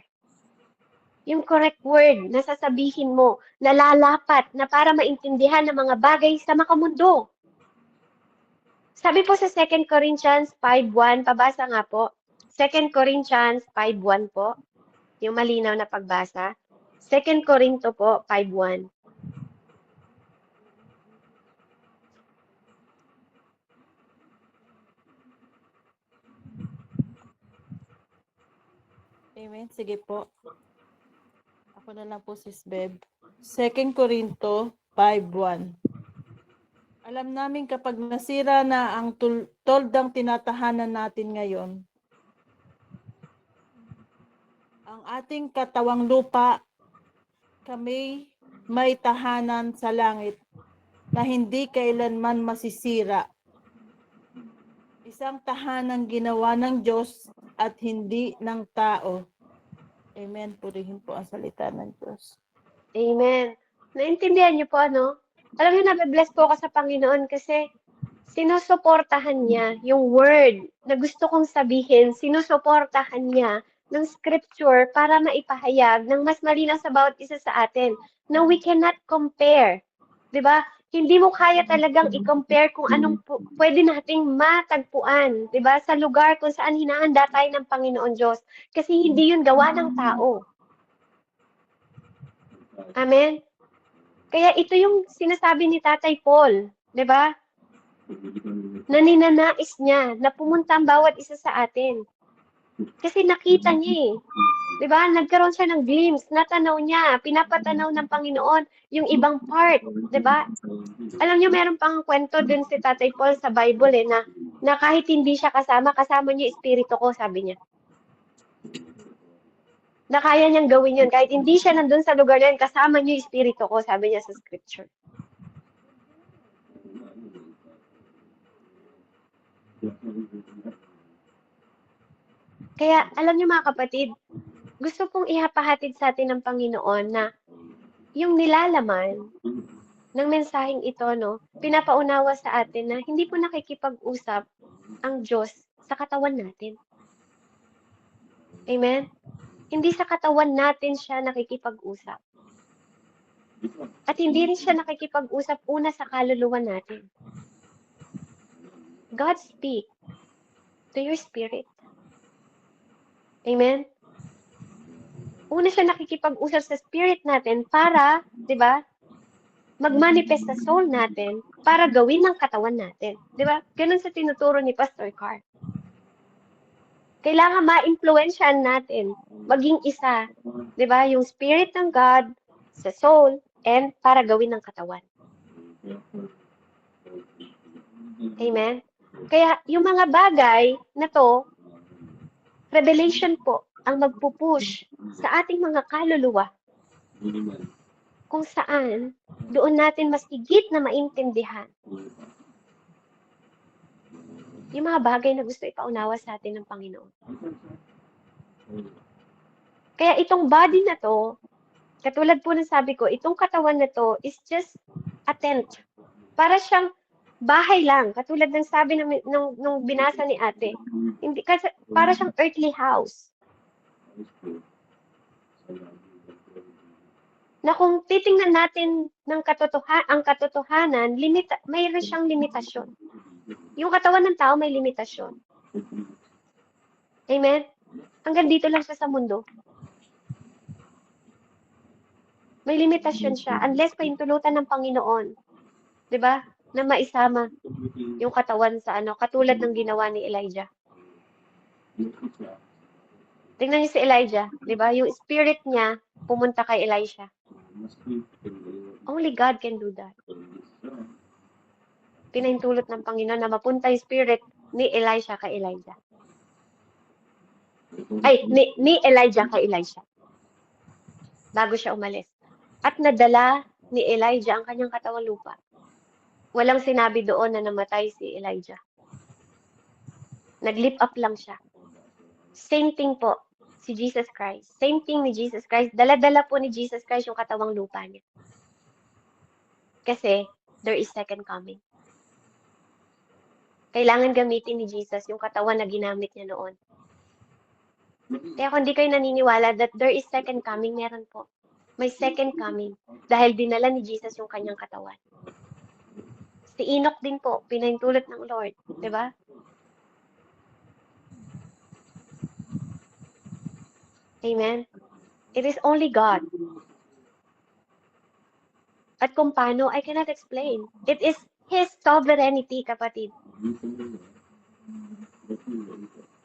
Yung correct word na sasabihin mo, nalalapat na para maintindihan ng mga bagay sa makamundo. Sabi po sa 2 Corinthians 5:1, pabasa nga po. 2 Corinthians 5:1 po, yung malinaw na pagbasa. 2 Corinto po, 5:1. Amen. Sige po. Ako na lang po, Sis Beb. 2 Corinto 5:1. Alam namin kapag nasira na ang toldang tinatahanan natin ngayon, ang ating katawang lupa, kami may tahanan sa langit na hindi kailanman masisira. Isang tahanang ginawa ng Diyos at hindi ng tao. Amen. Purihin po ang salita ng Diyos. Amen. Naintindihan niyo po, ano? Alam niyo, nabe-bless po ako sa Panginoon kasi sinusuportahan niya yung word na gusto kong sabihin, sinusuportahan niya ng scripture para maipahayag ng mas malinaw sa bawat isa sa atin na we cannot compare. 'Di ba? Hindi mo kaya talagang i-compare kung anong pwede nating matagpuan, 'di ba? Sa lugar kung saan hinahanda tayo ng Panginoon Diyos. Kasi hindi yun gawa ng tao. Amen? Kaya ito yung sinasabi ni Tatay Paul, 'di ba? Na ninanais niya na pumunta ang bawat isa sa atin. Kasi nakita niya eh. 'Di ba? Nagkaroon siya ng glimpse, natanaw niya, pinapatanaw ng Panginoon yung ibang part, 'di ba? Alam niyo, meron pang kwento din si Tatay Paul sa Bible eh, na kahit hindi siya kasama niya yung espiritu ko, sabi niya. Na kaya niyang gawin yun. Kahit hindi siya nandun sa lugar na yun, kasama niyo yung espiritu ko, sabi niya sa scripture. Kaya, alam niyo mga kapatid, gusto pong ihapahatid sa atin ng Panginoon na yung nilalaman ng mensaheng ito, no, pinapaunawa sa atin na hindi po nakikipag-usap ang Diyos sa katawan natin. Amen? Hindi sa katawan natin siya nakikipag-usap. At hindi rin siya nakikipag-usap una sa kaluluwa natin. God speak to your spirit. Amen? Una siya nakikipag-usap sa spirit natin para, 'di ba, mag-manifest sa soul natin para gawin ng katawan natin. 'Di ba? Ganun sa tinuturo ni Pastor Carl. Kailangan ma-influensyahan natin, maging isa, 'di ba, yung spirit ng God sa soul and para gawin ng katawan. Amen? Kaya yung mga bagay na to, revelation po ang magpupush sa ating mga kaluluwa kung saan doon natin mas higit na maintindihan yung mga bagay na gusto ipaunawa sa atin ng Panginoon. Kaya itong body na to, katulad po ng sabi ko, itong katawan na to is just a tent. Para siyang bahay lang, katulad ng sabi nung binasa ni ate. Hindi, kasi para siyang earthly house. Na kung titingnan natin ng ang katotohanan, mayroon siyang limitasyon. Yung katawan ng tao may limitasyon. Amen? Hanggang dito lang siya sa mundo. May limitasyon siya unless pahintulutan ng Panginoon. 'Di ba? Na maisama yung katawan sa katulad ng ginawa ni Elijah. Tingnan niyo si Elijah, 'di ba? Yung spirit niya pumunta kay Elisha. Only God can do that. Pinahintulot ng Panginoon na mapunta yung spirit ni Elisha kay Elijah. Ay, ni Elijah kay Elisha. Bago siya umalis. At nadala ni Elijah ang kanyang katawang lupa. Walang sinabi doon na namatay si Elijah. Nag-lift up lang siya. Same thing po si Jesus Christ. Same thing ni Jesus Christ. Dala-dala po ni Jesus Christ yung katawang lupa niya. Kasi there is second coming. Kailangan gamitin ni Jesus yung katawan na ginamit niya noon. Kaya kung di kayo naniniwala that there is second coming, meron po. May second coming. Dahil dinala ni Jesus yung kanyang katawan. Si Enoch din po, pinahintulot ng Lord. Diba? Amen? It is only God. At kung paano, I cannot explain. It is His sovereignty, kapatid.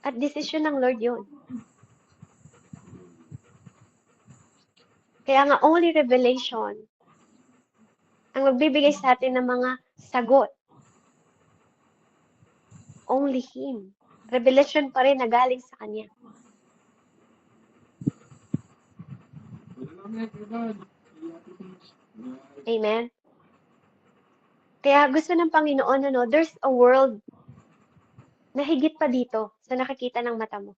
At desisyon ng Lord yun. Kaya nga, only revelation ang magbibigay sa atin ng mga sagot. Only Him. Revelation pa rin na galing sa Kanya. Amen? Kaya gusto ng Panginoon, there's a world na higit pa dito sa nakikita ng mata mo.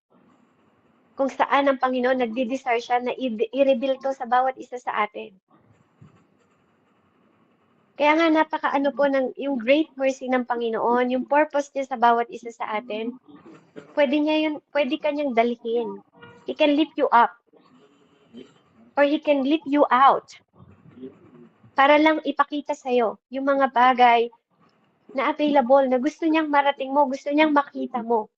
Kung saan ang Panginoon nagdi-desire siya na i-reveal to sa bawat isa sa atin. Kaya nga napaka-ano po ng yung great mercy ng Panginoon, yung purpose niya sa bawat isa sa atin, pwede kanyang dalhin. He can lift you up. Or He can lift you out. Para lang ipakita sa'yo yung mga bagay na available, na gusto niyang marating mo, gusto niyang makita mo.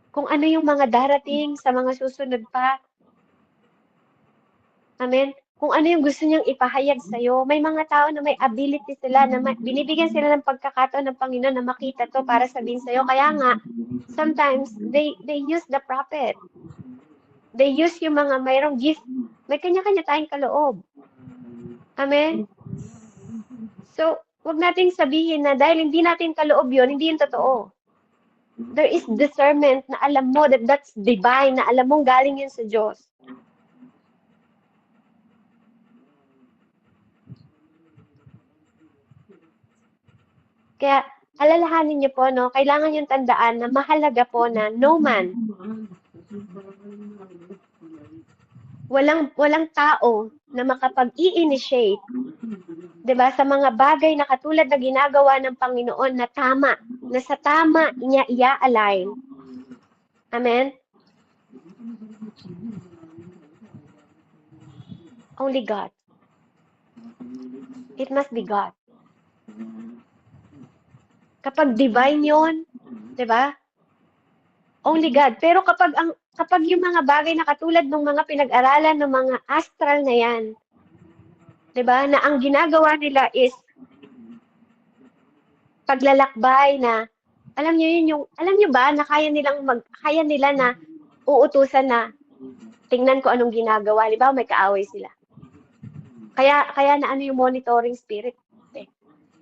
Kung ano yung mga darating sa mga susunod pa. Amen? Kung ano yung gusto niyang ipahayag sa'yo. May mga tao na may ability sila, na binibigyan sila ng pagkakataon ng Panginoon na makita to para sabihin sa'yo. Kaya nga, sometimes, they use the prophet. They use yung mga mayroong gift. May kanya-kanya tayong kaloob. Amen? So, wag nating sabihin na dahil hindi natin kaloob yun, hindi yun totoo. There is discernment na alam mo that that's divine, na alam mong galing yun sa Diyos. Kaya, alalahanin niyo po, kailangan yung tandaan na mahalaga po na no man, walang tao na makapag-i-initiate, 'di ba, sa mga bagay na katulad na ginagawa ng Panginoon na tama, na sa tama niya ia-align. Amen? Only God. It must be God. Kapag divine 'yon, 'di ba? Only God. Pero kapag yung mga bagay na katulad ng mga pinag-aralan ng mga astral na 'yan, 'di ba? Na ang ginagawa nila is paglalakbay na alam niyo ba na kaya nila na uutusan na tingnan ko anong ginagawa. Di ba? May kaaway sila. Kaya na ano yung monitoring spirit.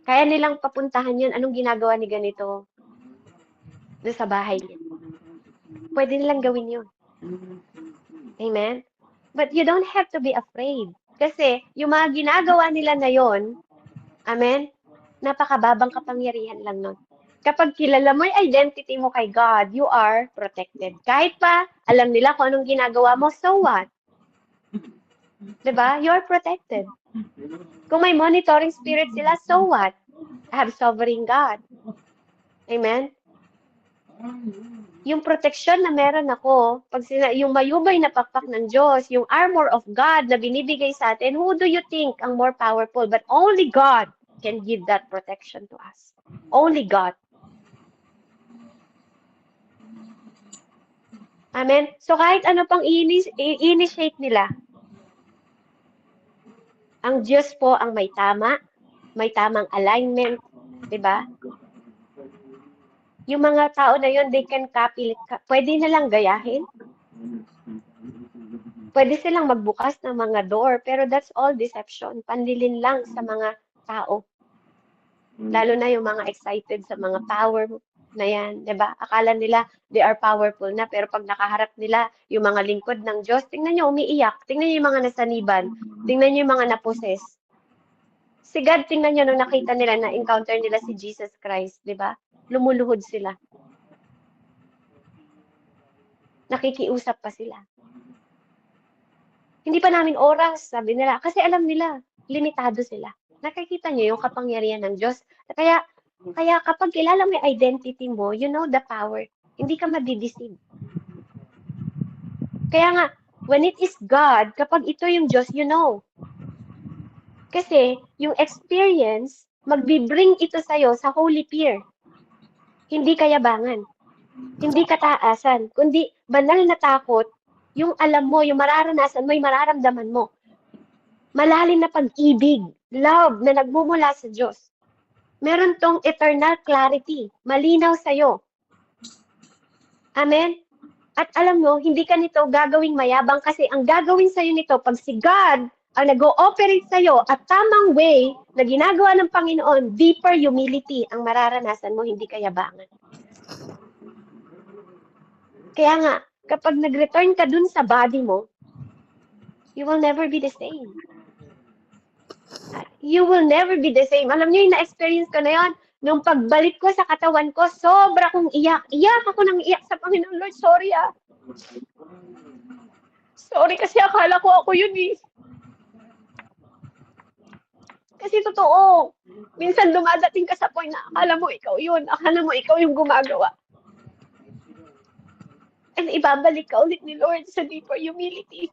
Kaya nilang papuntahan yun, anong ginagawa ni ganito doon sa bahay niya. Pwede nilang gawin yun. Amen? But you don't have to be afraid. Kasi yung mga ginagawa nila na yun, amen, napakababang kapangyarihan lang nun. Kapag kilala mo yung identity mo kay God, you are protected. Kahit pa alam nila kung anong ginagawa mo, so what? Diba? You're protected. Kung may monitoring spirit sila, so what? I have sovereign God. Amen? Yung protection na meron ako, yung mayubay na pakpak ng Diyos, yung armor of God na binibigay sa atin, who do you think ang more powerful? But only God can give that protection to us. Only God. Amen? So kahit ano pang i-initiate nila, ang Diyos po ang may tamang alignment, 'di ba? Yung mga tao na yun, they can copy, pwede na lang gayahin. Pwede silang magbukas ng mga door, pero that's all deception. Panlilin lang sa mga tao. Lalo na yung mga excited sa mga power na yan, 'di ba? Akala nila they are powerful na, pero pag nakaharap nila yung mga lingkod ng Diyos, tingnan niyo umiiyak, tingnan niyo yung mga nasaniban, tingnan niyo yung mga naposes. Si God, tingnan niyo nung nakita nila na encounter nila si Jesus Christ, 'di ba? Lumuluhod sila. Nakikiusap pa sila. Hindi pa namin oras, sabi nila, kasi alam nila, limitado sila. Nakikita niyo yung kapangyarihan ng Diyos. Kaya kapag kilala mo yung identity mo, you know the power. Hindi ka madideceive. Kaya nga, when it is God, kapag ito yung Diyos, you know. Kasi, yung experience, magbibring ito sa'yo sa holy fear. Hindi kayabangan. Hindi kataasan. Kundi, banal na takot, yung alam mo, yung mararanasan mo, yung mararamdaman mo. Malalim na pag-ibig, love na nagmumula sa Diyos. Meron tong eternal clarity, malinaw sa'yo. Amen? At alam mo, hindi ka nito gagawing mayabang kasi ang gagawin sa'yo nito, pag si God ang nag-ooperate sa'yo at tamang way na ginagawa ng Panginoon, deeper humility ang mararanasan mo, hindi kayabangan. Kaya nga, kapag nag-return ka dun sa body mo, you will never be the same. You will never be the same. Alam niyo yung na-experience ko na yun, nung pagbalik ko sa katawan ko, sobra kong iyak. Iyak ako nang iyak sa Panginoon. Lord, sorry ah. Sorry kasi akala ko ako yun eh. Kasi totoo, minsan dumadating ka sa point na akala mo ikaw yun. Akala mo ikaw yung gumagawa. And ibabalik ka ulit ni Lord sa deeper humility.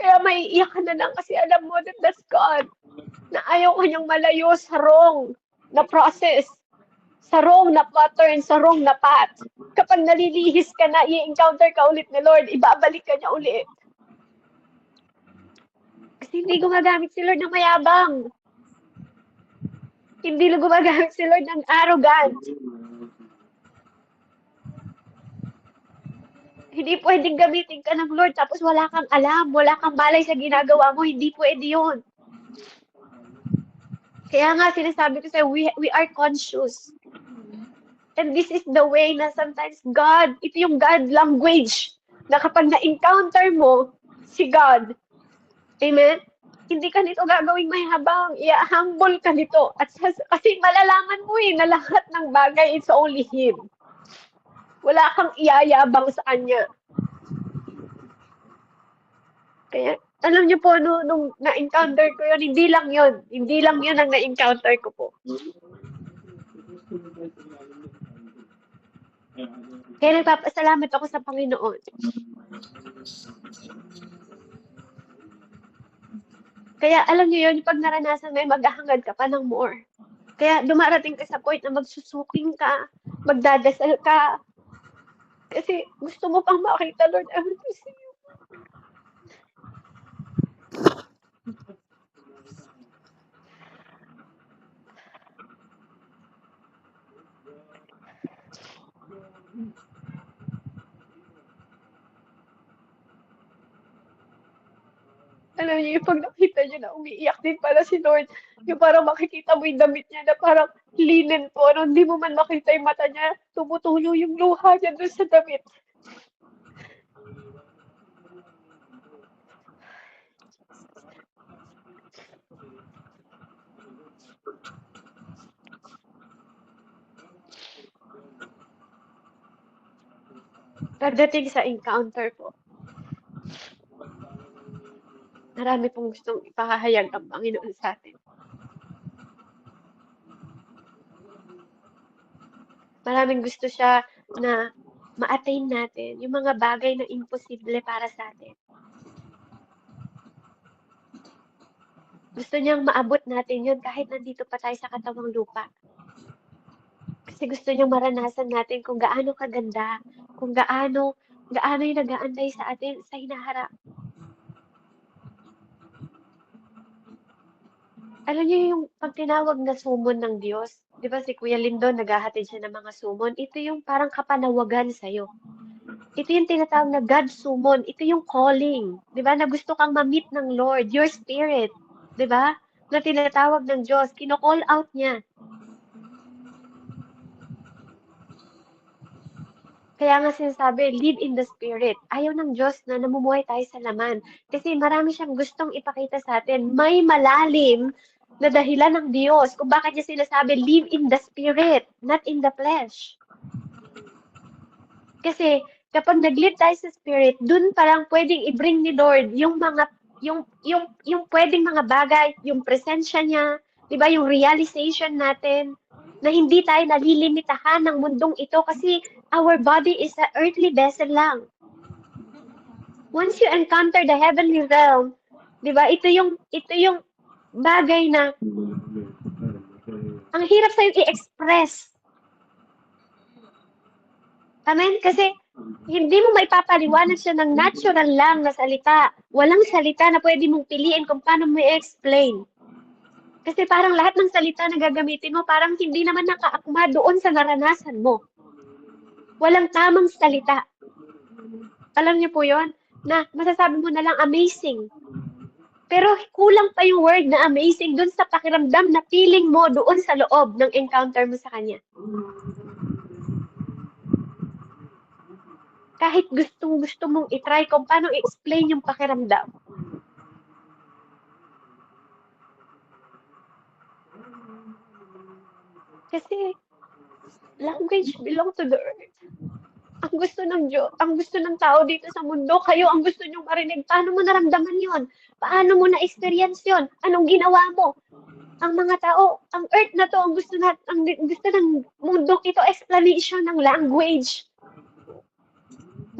Kaya may iyak ka na lang kasi alam mo that that's God. Na ayaw ka niyang malayo sa wrong na process, sa wrong na pattern, sa wrong na path. Kapag nalilihis ka na, i-encounter ka ulit ni Lord, ibabalik ka niya ulit. Kasi hindi gumagamit si Lord ng mayabang. Hindi gumagamit si Lord ng arrogant. Hindi pwedeng gamitin ka ng Lord tapos wala kang alam, wala kang balay sa ginagawa mo. Hindi pwede yun. Kaya nga sinasabi ko sa'yo, we are conscious. And this is the way na sometimes God, ito yung God language, na kapag na-encounter mo si God, amen? Hindi ka nito gagawing mahabang, i-humble ka nito. At kasi malalaman mo na lahat ng bagay, it's only Him. Wala kang iyayabang sa Kanya. Kaya, alam niyo po, nung na-encounter ko yun, hindi lang yun ang na-encounter ko po. Kaya nagpapasalamat ako sa Panginoon. Kaya alam niyo yun, pag naranasan mo, maghahangad ka pa ng more. Kaya dumarating ka sa point na magsusuking ka, magdadasal ka. Kasi gusto mo pang makita, Lord, I want to see you. Alam niyo, yung pag nakita niyo na umiiyak din pala si Lord, yung parang makikita mo yung damit niya na parang linen po, no? Hindi mo man makita yung mata niya, tumutulo yung luha niya doon sa damit. Pagdating sa encounter po, marami pong gustong ipahayag ang Panginoon sa atin. Maraming gusto siya na ma-attain natin yung mga bagay na imposible para sa atin. Gusto niyang maabot natin yun kahit nandito pa tayo sa katawang lupa. Kasi gusto niyang maranasan natin kung gaano kaganda, kung gaano yung nag-aantay sa atin sa hinaharap. Alam niyo yung pag tinawag na sumon ng Diyos, di ba si Kuya Lindon naghahatid siya ng mga sumon, ito yung parang kapanawagan sa'yo. Ito yung tinatawag na God summon, ito yung calling, di ba, na gusto kang ma-meet ng Lord, your spirit, di ba, na tinatawag ng Diyos, kino-call out niya. Kaya nga sinasabi, live in the Spirit. Ayaw ng Diyos na namumuhay tayo sa laman. Kasi marami siyang gustong ipakita sa atin. May malalim na dahilan ng Diyos kung bakit niya sinasabi, live in the Spirit, not in the flesh. Kasi kapag nag-live tayo sa Spirit, dun parang pwedeng i-bring ni Lord yung yung pwedeng mga bagay, yung presensya niya, 'di ba, yung realization natin na hindi tayo nalilimitahan ng mundong ito kasi our body is a earthly vessel lang. Once you encounter the heavenly realm, 'di ba, ito yung bagay na ang hirap sa'yo i-express. Amen? Kasi hindi mo maipapaliwanag siya ng natural lang na salita. Walang salita na pwede mong piliin kung paano mo i-explain. Kasi parang lahat ng salita na gagamitin mo, parang hindi naman nakaakma doon sa naranasan mo. Walang tamang salita. Alam niyo po yon na masasabi mo na lang amazing. Pero kulang pa yung word na amazing doon sa pakiramdam na feeling mo doon sa loob ng encounter mo sa Kanya. Kahit gustong-gusto mong itry kung paano i-explain yung pakiramdam. Kasi language belong to the earth. Ang gusto ng Diyos, ang gusto ng tao dito sa mundo, kayo ang gusto niyong marinig. Paano mo naramdaman yon? Paano mo na-experience yon? Anong ginawa mo? Ang mga tao, ang earth na to, ang gusto ng mundo ito, explanation ng language.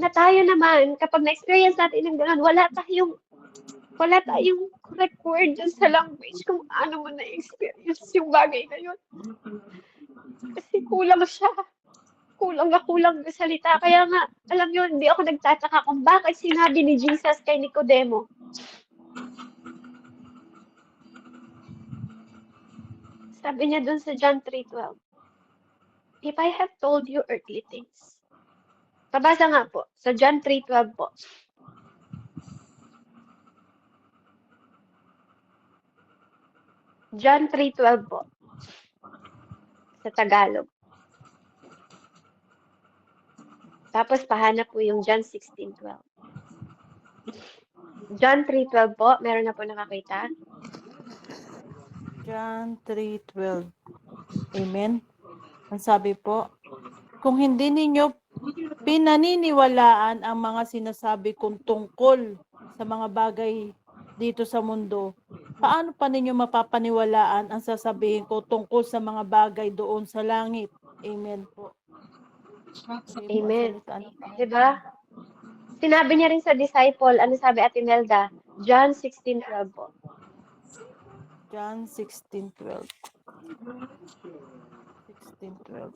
Na tayo naman, kapag na-experience natin ng gano'n, wala tayong correct word dun sa language kung paano mo na-experience yung bagay na yun. Kasi kulang siya. Kulang na salita. Kaya nga, alam nyo, hindi ako nagtataka kung bakit sinabi ni Jesus kay Nicodemo. Sabi niya dun sa John 3:12, if I have told you earthly things. Pabasa nga po, sa John 3:12 po. John 3:12 po. Sa Tagalog. Tapos pahanap po yung John 16:12. John 3:12 po, meron na po nakakita? John 3:12. Amen. Ang sabi po, kung hindi ninyo pinaniniwalaan ang mga sinasabi kong tungkol sa mga bagay dito sa mundo, paano pa ninyo mapapaniwalaan ang sasabihin ko tungkol sa mga bagay doon sa langit? Amen po. Amen. Diba? Sinabi niya rin sa disciple, ano sabi Ate Melda? John 16:12 po. John 16:12. 16:12.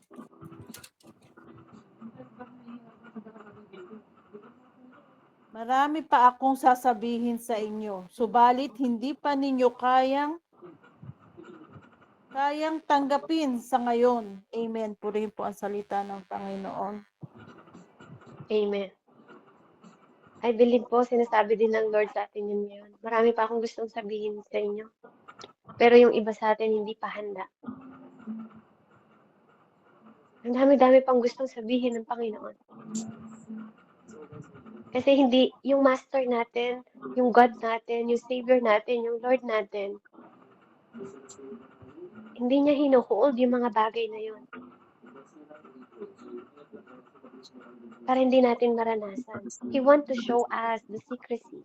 Marami pa akong sasabihin sa inyo, subalit hindi pa ninyo kayang tanggapin sa ngayon. Amen. Purihin po ang salita ng Panginoon. Amen. I believe po, sinasabi din ng Lord sa atin yun ngayon. Marami pa akong gustong sabihin sa inyo. Pero yung iba sa atin hindi pa handa. Ang dami-dami pang gustong sabihin ng Panginoon. Kasi hindi, yung Master natin, yung God natin, yung Savior natin, yung Lord natin, hindi niya hinuhold yung mga bagay na yun. Para hindi natin maranasan. He want to show us the secrecy.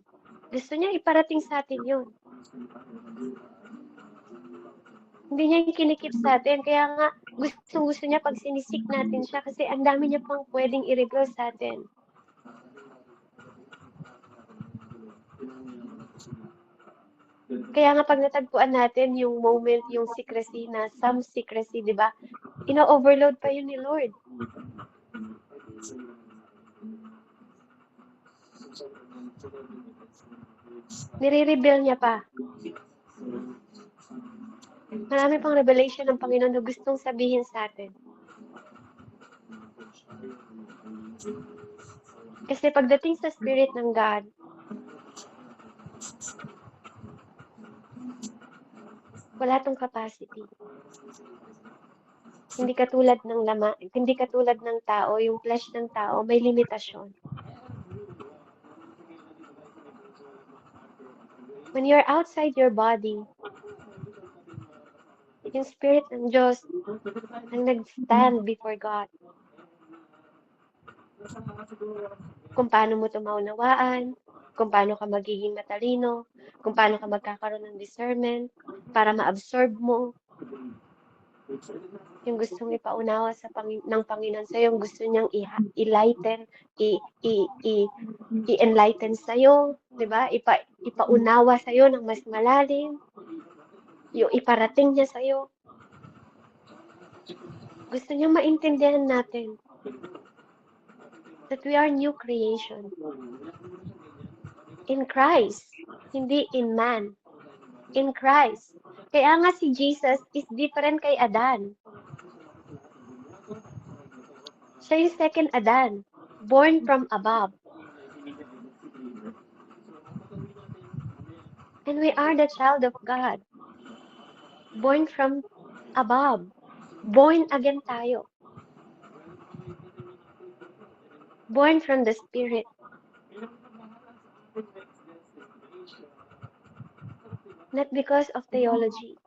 Gusto niya iparating sa atin yun. Hindi niya yung kinikip sa atin. Kaya nga, gusto niya pag sinisik natin siya kasi ang dami niya pang pwedeng i-reveal sa atin. Kaya nga pag natagpuan natin yung moment, yung secrecy na some secrecy, di ba? Ino-overload pa yun ni Lord. Nire-reveal niya pa. Marami pang revelation ng Panginoon na gustong sabihin sa atin. Kasi pagdating sa Spirit ng God, wala tong capacity. Hindi katulad ng tao, yung flesh ng tao may limitasyon. When you're outside your body, yung Spirit ng Diyos ang nag-stand before God. Kung paano mo ito maunawaan, kung paano ka magiging matalino, kung paano ka magkakaroon ng discernment para ma-absorb mo yung gustong ipaunawa ng Panginoon sa'yo, yung gusto niyang i-lighten, i-enlighten sa'yo, di ba? Ipaunawa sa'yo ng mas malalim, yung iparating niya sa'yo. Gusto niyang maintindihan natin that we are new creation in Christ, hindi in man. In Christ. Kaya nga si Jesus is different kay Adan. Siya yung second Adan, born from above. And we are the child of God, born from above. Born again tayo. Born from the Spirit. Not because of theology,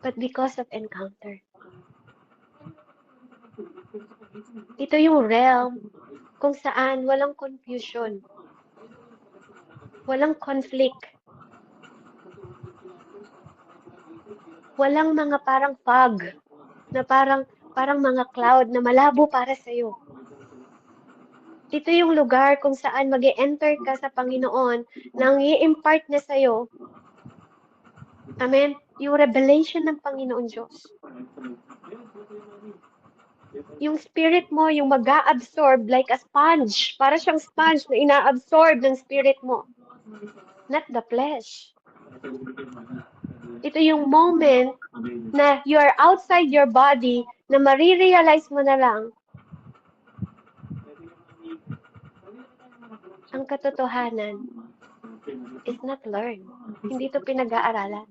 but because of encounter. Ito yung realm kung saan walang confusion, walang conflict, walang mga parang fog, na parang mga cloud na malabo para sa'yo. Ito yung lugar kung saan mag-e-enter ka sa Panginoon nang i-impart na sa'yo. Amen? Yung revelation ng Panginoon Diyos. Yung spirit mo, yung mag-a-absorb like a sponge. Para siyang sponge na ina-absorb ng spirit mo. Not the flesh. Ito yung moment na you are outside your body na marirealize mo na lang ang katotohanan is not learned. Hindi ito pinag-aaralan.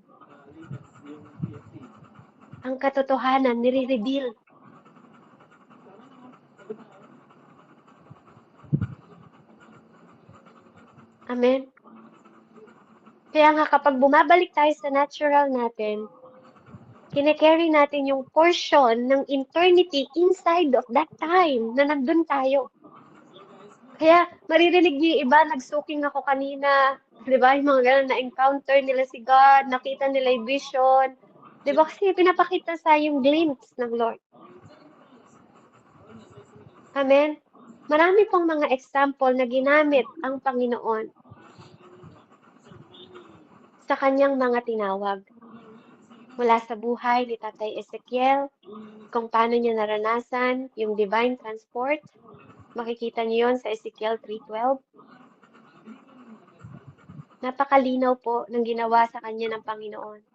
Ang katotohanan, nire-reveal. Amen? Kaya nga kapag bumabalik tayo sa natural natin, kine-carry natin yung portion ng eternity inside of that time na nandun tayo. Kaya maririnig niyo yung iba, nagsuking ako kanina, di ba? Yung mga ganun, na-encounter nila si God, nakita nila yung vision. Di ba? Kasi pinapakita sa yung glimpse ng Lord. Amen? Marami pong mga example na ginamit ang Panginoon sa kanyang mga tinawag. Mula sa buhay ni Tatay Ezekiel, kung paano niya naranasan yung divine transport. Makikita niyo yun sa Ezekiel 3:12. Napakalinaw po ng ginawa sa kanya ng Panginoon.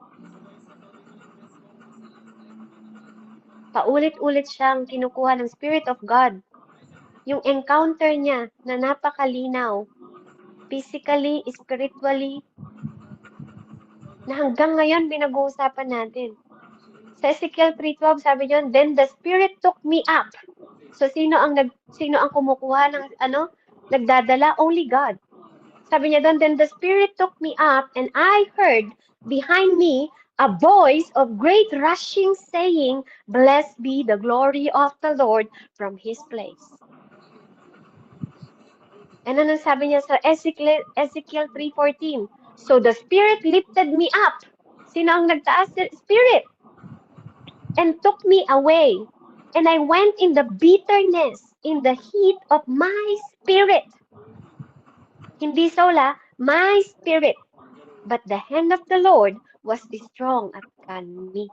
Paulit-ulit siyang kinukuha ng Spirit of God. Yung encounter niya na napakalinaw, physically, spiritually, na hanggang ngayon pinag-uusapan natin. Sa Ezekiel 3:12, sabi niyo, then the Spirit took me up. So sino ang kumukuha ng nagdadala? Only God. Sabi niya doon, then the Spirit took me up and I heard behind me a voice of great rushing saying, blessed be the glory of the Lord from His place. And ano sabi niya sa Ezekiel 3:14? So the Spirit lifted me up. Sino ang nagtaas? Spirit. And took me away. And I went in the bitterness, in the heat of my spirit. Hindi sola, my spirit. But the hand of the Lord was strong upon me.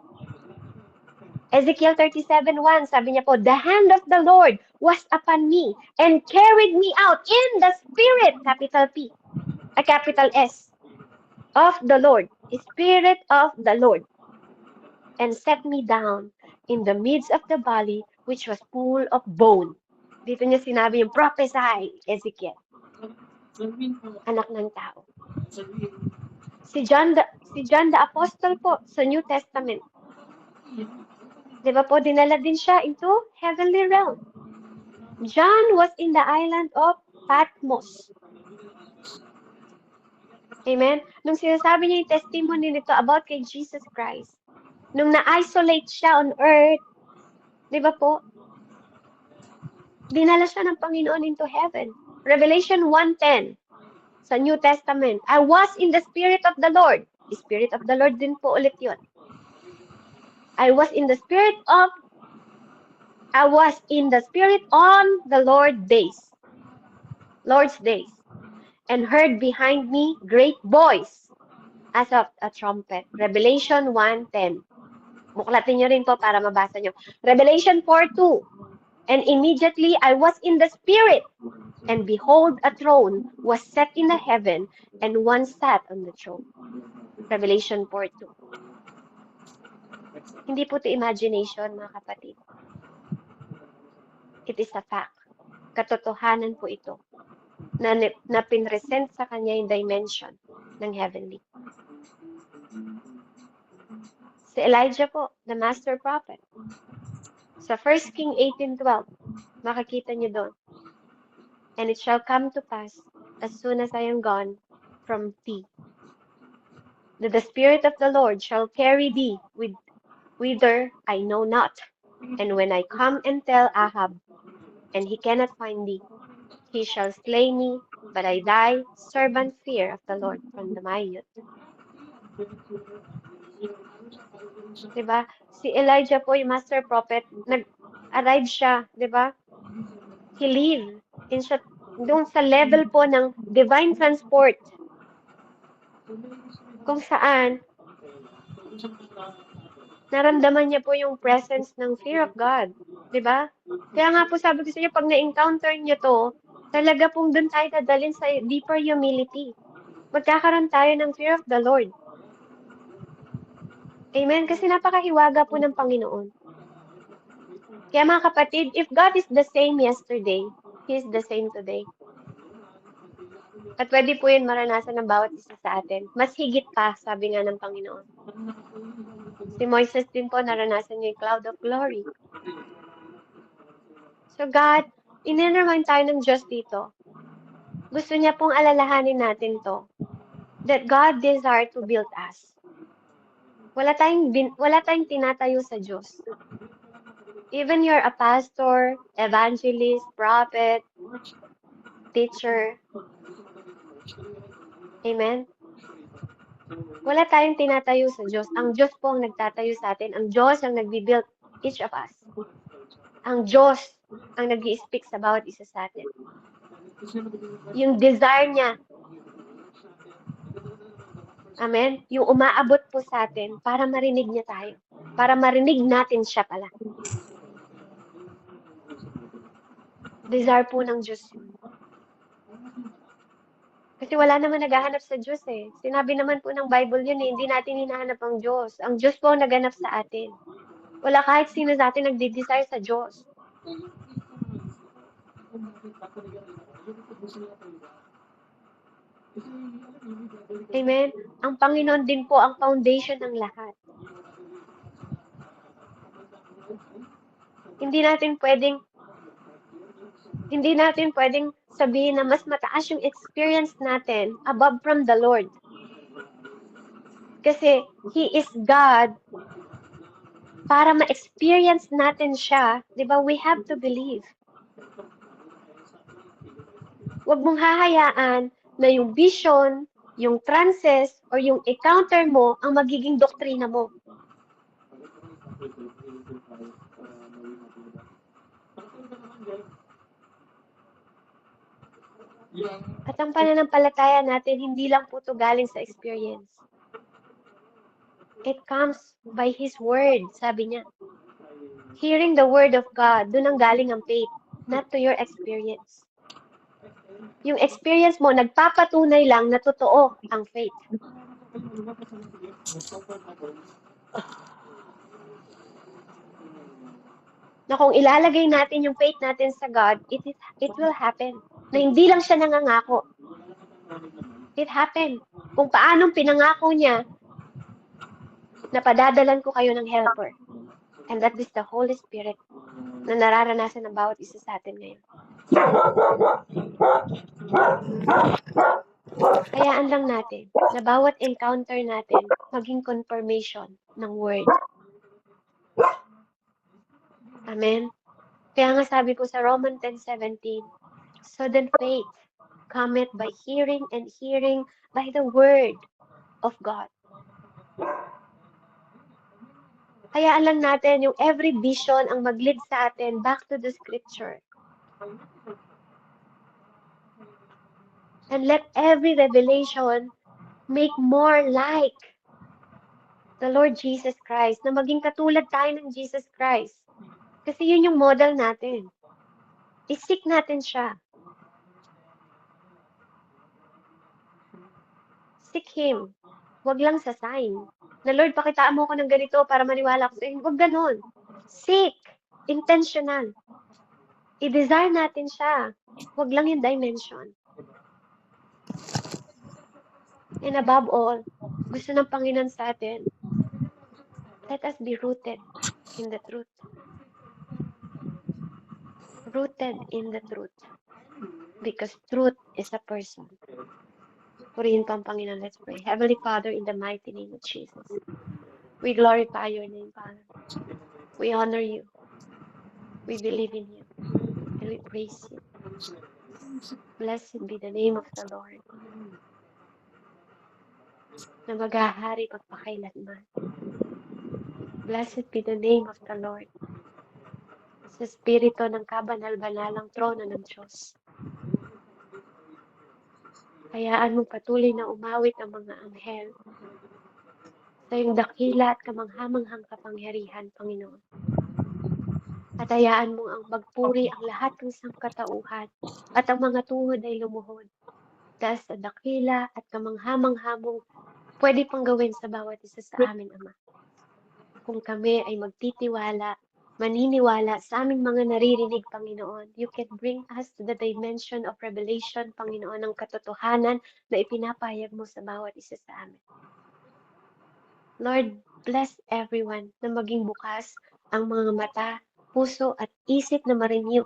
Ezekiel 37:1, sabi niya po, the hand of the Lord was upon me and carried me out in the spirit, capital P, a capital S, of the Lord, Spirit of the Lord, and set me down in the midst of the valley which was full of bone. Dito niya sinabi yung prophesy, Ezekiel. Anak ng tao. Si John the Apostle po sa New Testament. Di ba po, dinala din siya into heavenly realm. John was in the island of Patmos. Amen? Nung sinasabi niya yung testimony nito about kay Jesus Christ, nung na-isolate siya on earth, di ba po? Dinala siya ng Panginoon into heaven. Revelation 1:10 sa New Testament. I was in the Spirit of the Lord. Spirit of the Lord din po ulit yun. I was in the Spirit on the Lord's days, and heard behind me great voice as of a trumpet. Revelation 1:10. Buklatin nyo rin po para mabasa nyo. Revelation 4:2. And immediately I was in the Spirit, and behold, a throne was set in the heaven, and one sat on the throne. Revelation 4:2. Hindi po ito imagination, mga kapatid. It is a fact. Katotohanan po ito na pinresent sa kanya yung dimension ng heavenly. Si Elijah po, the master prophet. Sa 1 King 18:12, makikita niyo doon. And it shall come to pass, as soon as I am gone from thee, that the Spirit of the Lord shall carry thee whither I know not. And when I come and tell Ahab, and he cannot find thee, he shall slay me, but I thy servant fear of the Lord from my youth. Diba? Si Elijah po, yung master prophet, nag-arrive siya, diba? He lived doon sa level po ng divine transport. Kung saan, naramdaman niya po yung presence ng fear of God. Diba? Kaya nga po sabi ko sa inyo, pag na-encounter niyo to, talaga pong doon tayo dadalhin sa deeper humility. Magkakaroon tayo ng fear of the Lord. Amen? Kasi napakahiwaga po ng Panginoon. Kaya mga kapatid, if God is the same yesterday, He is the same today. At pwede po yun maranasan ng bawat isa sa atin. Mas higit pa, sabi nga ng Panginoon. Si Moises din po, naranasan niya yung cloud of glory. So God, iniremind tayo ng Diyos dito. Gusto niya pong alalahanin natin to. That God desire to build us. Wala tayong tinatayo sa Diyos. Even you're a pastor, evangelist, prophet, teacher. Amen? Wala tayong tinatayo sa Diyos. Ang Diyos po ang nagtatayo sa atin. Ang Diyos ang nagbibuild each of us. Ang Diyos ang nag-i-speak sa bawat isa sa atin. Yung desire niya. Amen? Yung umaabot po sa atin para marinig niya tayo. Para marinig natin siya pala. Desire po ng Diyos yun. Kasi wala naman naghahanap sa Diyos eh. Sinabi naman po ng Bible yun eh, hindi natin hinahanap ang Diyos. Ang Diyos po ang naghanap sa atin. Wala kahit sino sa atin nagde-desire sa Diyos. Amen? Ang Panginoon din po ang foundation ng lahat. Hindi natin pwedeng sabihin na mas mataas yung experience natin above from the Lord. Kasi He is God. Para ma-experience natin siya, di ba, we have to believe. Huwag mong hahayaan na yung vision, yung trances, or yung encounter mo ang magiging doktrina mo. At ang pananampalataya natin, hindi lang po ito galing sa experience. It comes by His Word, sabi niya. Hearing the Word of God, doon ang galing ang faith, not to your experience. Yung experience mo, nagpapatunay lang na totoo ang faith. Na kung ilalagay natin yung faith natin sa God, it will happen. Na hindi lang siya nangangako. It happened. Kung paanong pinangako niya na padadalan ko kayo ng helper. And that is the Holy Spirit na nararanasan ng bawat isa sa atin ngayon. Hayaan lang natin na bawat encounter natin maging confirmation ng Word. Amen? Kaya nga sabi po sa Romans 10:17, so then faith cometh by hearing, and hearing by the word of God. Hayaan lang natin yung every vision ang mag-lead sa atin back to the scripture. And let every revelation make more like the Lord Jesus Christ, na maging katulad tayo ng Jesus Christ. Kasi yun yung model natin. I-seek natin siya. Seek Him. Wag lang sa sign. Na Lord, pakitaan mo ko ng ganito para maniwala ko sa iyo. Wag ganon. Seek. Intentional. I-desire natin siya. Wag lang yung dimension. And above all, gusto ng Panginoon sa atin, let us be rooted in the truth. Rooted in the truth. Because truth is a person. Purihin pa ang Panginoon. Let's pray. Heavenly Father, in the mighty name of Jesus, we glorify your name, Father. We honor you. We believe in you. And we praise you. Blessed be the name of the Lord, na maghahari pagpakailanman. Blessed be the name of the Lord, sa spirito ng kabanal-banalang trono ng Diyos. Hayaan mong patuloy na umawit ang mga anghel sa iyong dakila at kamanghamanghang kapangyarihan, Panginoon. At hayaan mo ang magpuri ang lahat ng sangkatauhan at ang mga tuhod ay lumuhod dahil sa dakila at kamanghamanghamong pwede pang gawin sa bawat isa sa amin, Ama. Kung kami ay magtitiwala, maniniwala sa aming mga naririnig, Panginoon, you can bring us to the dimension of revelation, Panginoon, ng katotohanan na ipinapahayag mo sa bawat isa sa amin. Lord, bless everyone na maging bukas ang mga mata, puso at isip na ma-renew,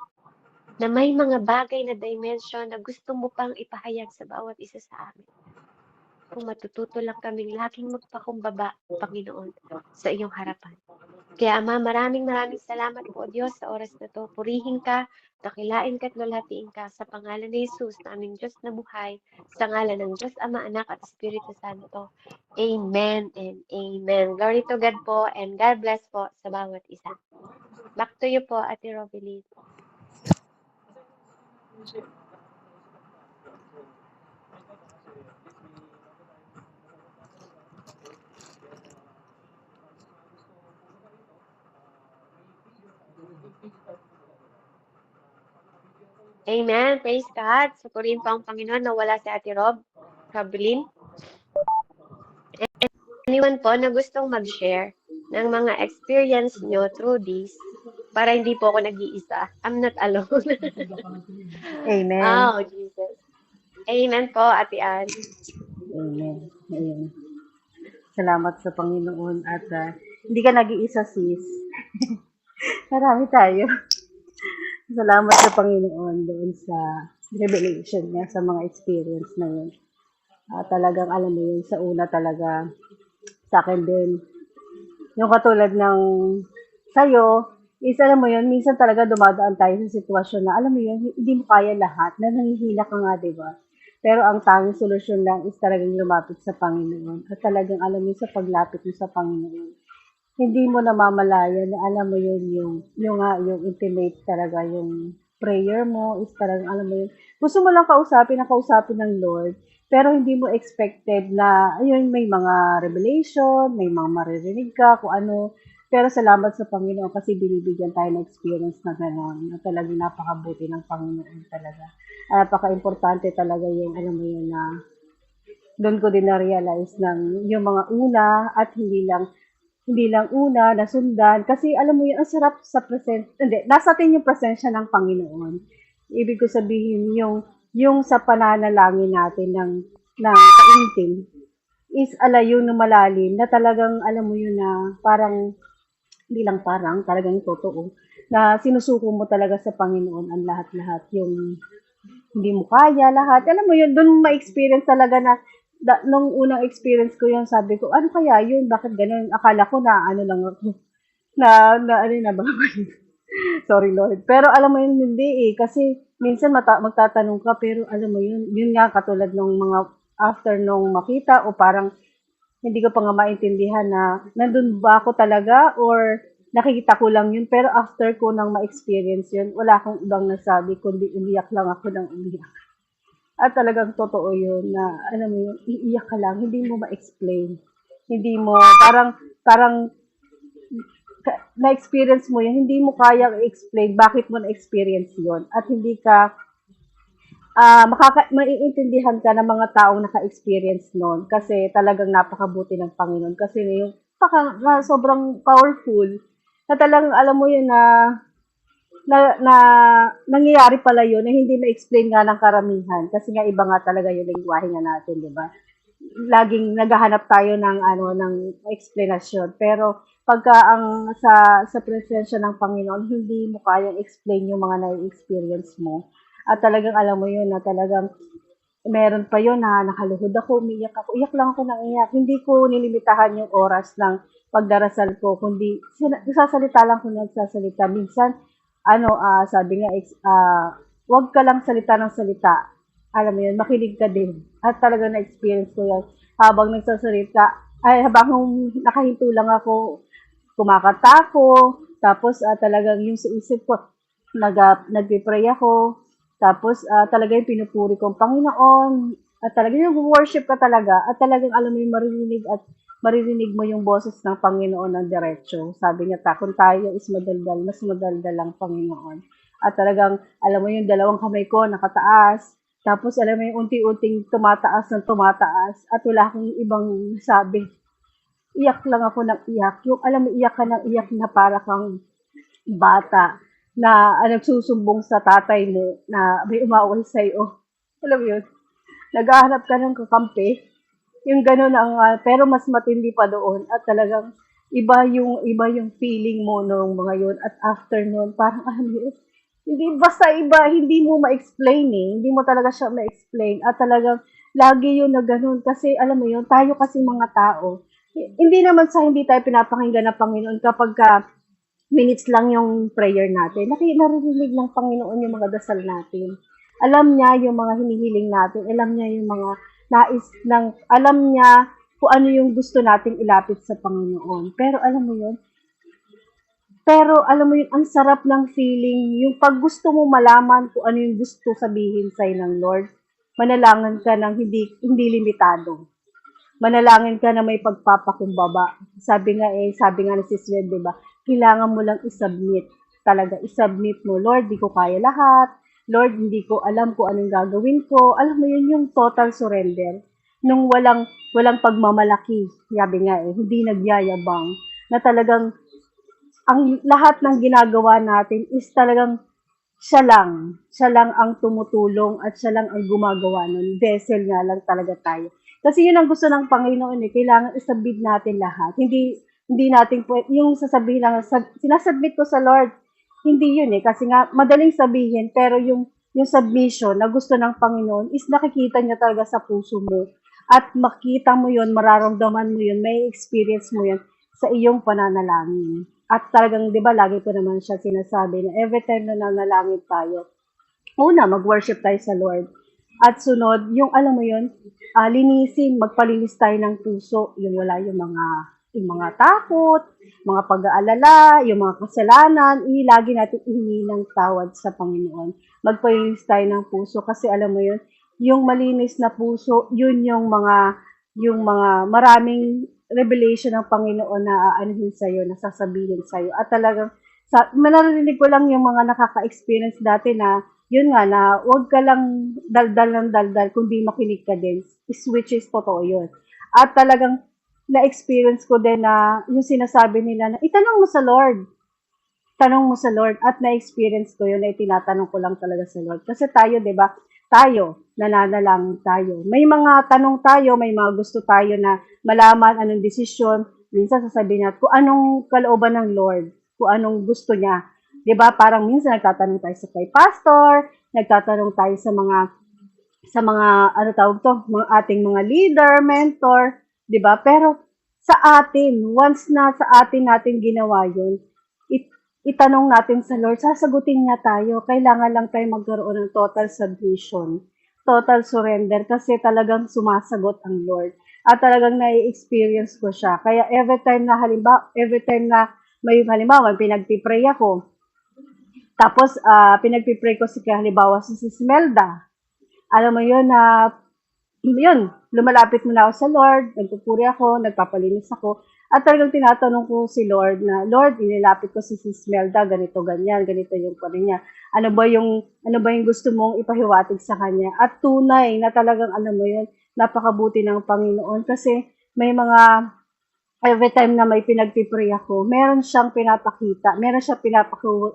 na may mga bagay na dimension na gusto mo pang ipahayag sa bawat isa sa amin. Kung matututo lang kaming laging magpakumbaba, Panginoon, sa iyong harapan. Kaya Ama, maraming salamat po, Diyos, sa oras na to. Purihin ka, dakilain ka at lulatiin ka sa pangalan ni Jesus, na aming Diyos na buhay, sa ngalan ng Diyos, Ama, Anak at Espiritu Santo. Amen and amen. Glory to God po, and God bless po sa bawat isa. Back to you po, Ate Robeline. Amen. Praise God. Supurihin po ang Panginoon na wala si Ate Robeline. Anyone po na gustong mag-share ng mga experience nyo through this, para hindi po ako nag-iisa. I'm not alone. Amen. Oh, Jesus. Amen po, Ate Ann. Amen. Amen. Salamat sa Panginoon at hindi ka nag-iisa, sis. Marami tayo. Salamat sa Panginoon doon sa revelation niya, sa mga experience na yun. Talagang alam mo yun, sa una talaga sa akin din. Yung katulad ng sa'yo, is alam mo yun, minsan talaga dumadaan tayo sa sitwasyon na, alam mo yun, hindi mo kaya lahat, na nangihina ka nga, diba? Pero ang tanging solusyon lang is talagang lumapit sa Panginoon. At talagang alam mo sa paglapit mo sa Panginoon, hindi mo namamalayan na alam mo yun, yung intimate talaga, yung prayer mo is talagang alam mo yun. Gusto mo lang kausapin ng Lord, pero hindi mo expected na, ayun, may mga revelation, may mga maririnig ka, kung ano. Pero salamat sa Panginoon kasi binibigyan tayo ng experience na gano'n, na talagang napakabuti ng Panginoon talaga. Napaka-importante talaga yung, alam mo yun, na doon ko din na-realize ng yung mga una at hindi lang una, nasundan. Kasi alam mo yun, ang sarap sa nasa atin yung presensya ng Panginoon. Ibig ko sabihin, yung sa pananalangin natin ng kaintim is yung malalim na talagang, alam mo yun na parang, hindi lang parang, talagang totoo, na sinusuko mo talaga sa Panginoon ang lahat-lahat, yung hindi mo kaya lahat. Alam mo yun, doon ma-experience talaga na, nung unang experience ko yun, sabi ko, ano kaya yun? Bakit ganun? Akala ko na, ano lang ako, na babalik. Sorry, Lord. Pero alam mo yun, hindi eh. Kasi minsan magtatanong ka, pero alam mo yun, yun nga katulad ng mga after nung makita o parang hindi ko pa nga maintindihan na nandun ba ako talaga or nakikita ko lang yun. Pero after ko nang ma-experience yun, wala akong ibang nasabi, kundi umiyak lang ako ng umiyak. At talagang totoo yun na, alam mo yun, iiyak ka lang, hindi mo ma-explain. Hindi mo, parang na-experience mo yun, hindi mo kayang i-explain bakit mo na-experience yun. At hindi ka, maiintindihan ka ng mga taong naka-experience nun kasi talagang napakabuti ng Panginoon. Kasi yung sobrang powerful na talagang alam mo yun na nangyayari pala yun na hindi ma-explain nga ng karamihan. Kasi nga iba nga talaga yung lingwahe nga natin, di ba? Laging naghahanap tayo ng explanation. Pero pagka ang sa presensya ng Panginoon, hindi mo kayang explain yung mga na-experience mo. At talagang alam mo yun na talagang meron pa yun na nakaluhod ako, umiyak ako. Iyak lang ako ng iyak. Hindi ko nilimitahan yung oras ng pagdarasal ko, kundi nagsasalita lang kung nagsasalita. Minsan, sabi nga, wag ka lang salita ng salita. Alam mo yun, makinig ka din. At talagang na-experience ko yan. Habang nagsasalita, habang nakahinto lang ako, kumakanta ako, tapos talagang yung sa isip ko, nag-pray ako, tapos talagang pinupuri ko ang Panginoon, at talagang yung worship ka talaga, at talagang alam mo yung maririnig mo yung boses ng Panginoon ng diretso. Sabi niya, kung tayo is madaldal, mas madaldal ang Panginoon. At talagang, alam mo yung dalawang kamay ko nakataas, tapos alam mo yung unti-unting tumataas ng tumataas, at wala akong ibang sabi. Iyak lang ako ng iyak. Yung alam mo, iyak ka ng iyak na para kang bata na nagsusumbong sa tatay mo na may umaway sa'yo. Alam mo yun? Naghahanap ka ng kakampi. Yung gano'n pero mas matindi pa doon at talagang iba yung feeling mo nung mga yun at after nun parang hindi basta iba, hindi mo ma-explain eh. Hindi mo talaga siya ma-explain at talagang lagi yun na gano'n kasi alam mo yun, tayo kasi mga tao. Hindi naman sa hindi tayo pinapakinggan ng Panginoon kapag minutes lang yung prayer natin. Naririnig ng Panginoon yung mga dasal natin. Alam niya yung mga hinihiling natin. Alam niya yung mga alam niya kung ano yung gusto nating ilapit sa Panginoon. Pero alam mo yun, ang sarap ng feeling, yung pag gusto mo malaman kung ano yung gusto sabihin sa'yo ng Lord, manalangin ka ng hindi limitado. Manalangin ka na may pagpapakumbaba. Sabi nga ni Sis Red, di ba? Kailangan mo lang i-submit. Talaga, i-submit mo. Lord, di ko kaya lahat. Lord, hindi ko alam kung anong gagawin ko. Alam mo yun, yung total surrender. Nung walang pagmamalaki. Sabi nga hindi nagyayabang. Na talagang, ang lahat ng ginagawa natin is talagang siya lang ang tumutulong at siya lang ang gumagawa nun. Vessel nga lang talaga tayo. Kasi yun ang gusto ng Panginoon eh. Kailangan isubmit natin lahat. Hindi natin yung sasabihin lang, sinasubmit ko sa Lord. Hindi yun eh. Kasi nga, madaling sabihin, pero yung submission na gusto ng Panginoon is nakikita niya talaga sa puso mo. At makita mo yun, mararamdaman mo yun, may experience mo yun sa iyong pananalangin. At talagang, di ba, lagi ko naman siya sinasabi na every time na nanalangin tayo, una, mag-worship tayo sa Lord. At sunod, yung alam mo yun, linisin, magpalinis tayo ng puso, yung wala yung mga takot, mga pag-aalala, yung mga kasalanan, lagi natin ihingi ng tawad sa Panginoon. Magpalinis tayo ng puso kasi alam mo yun, yung malinis na puso, yun yung mga maraming revelation ng Panginoon na aanuhin sa'yo, na sasabihin sa'yo. At talagang, manarinig ko lang yung mga nakaka-experience dati na, yun nga, na huwag ka lang daldal ng daldal, kundi makinig ka din. Which is totoo yun. At talagang, na-experience ko din na, yung sinasabi nila na, itanong mo sa Lord. Tanong mo sa Lord. At na-experience ko yun, na itinatanong ko lang talaga sa Lord. Kasi tayo, di ba? Tayo, nananalangin tayo. May mga tanong tayo, may mga gusto tayo na malaman anong desisyon. Minsan sasabihin natin kung anong kalooban ng Lord, kung anong gusto niya. 'Di ba? Parang minsan nagtatanong tayo sa kay pastor, nagtatanong tayo sa mga ano tawag to, mga ating mga leader, mentor, 'di ba? Pero sa atin, once na sa atin natin ginawa 'yun, itanong natin sa Lord, sasagutin niya tayo. Kailangan lang tayo magkaroon ng total submission, total surrender, kasi talagang sumasagot ang Lord. At talagang nai-experience ko siya. Kaya every time na may halimbawa, pinagpipray ako, tapos pinagpipray ko si halimbawa si Sis Melda, alam mo yun na yun, lumalapit muna ako sa Lord, nagpupuri ako, nagpapalinis ako, at talagang tinatanong ko si Lord na, Lord, inilapit ko si Sis Melda, ganito, ganyan, ganito yung pari niya. Ano ba yung gusto mong ipahiwatig sa kanya? At tunay na talagang, alam mo yun, napakabuti ng Panginoon kasi may mga, every time na may pinagpipray ako, meron siyang pinapakita, meron siyang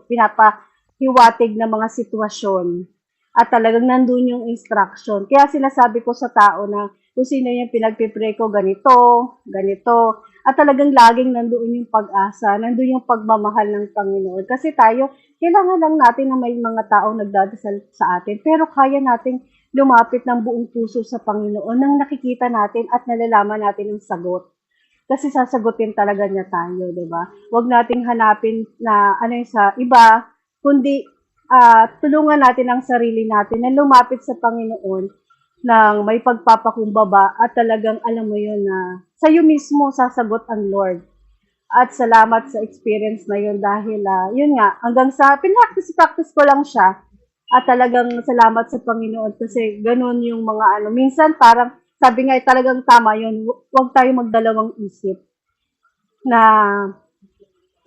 pinapahiwatig na mga sitwasyon at talagang nandun yung instruction. Kaya sinasabi ko sa tao na kung sino yung pinagpipray ko, ganito, ganito. At talagang laging nandoon yung pag-asa, nandoon yung pagmamahal ng Panginoon. Kasi tayo, kailangan lang natin na may mga taong nagdadasal sa atin. Pero kaya nating lumapit ng buong puso sa Panginoon nang nakikita natin at nalalaman natin ang sagot. Kasi sasagutin talaga niya tayo, 'di ba? Huwag nating hanapin na ano yung sa iba, kundi tulungan natin ang sarili natin na lumapit sa Panginoon ng may pagpapakumbaba at talagang alam mo yun na sa'yo mismo sasagot ang Lord. At salamat sa experience na yun dahil yun nga, hanggang sa pinractice ko lang siya at talagang salamat sa Panginoon kasi ganun yung mga ano. Minsan parang sabi nga talagang tama yun, huwag tayo magdalawang isip na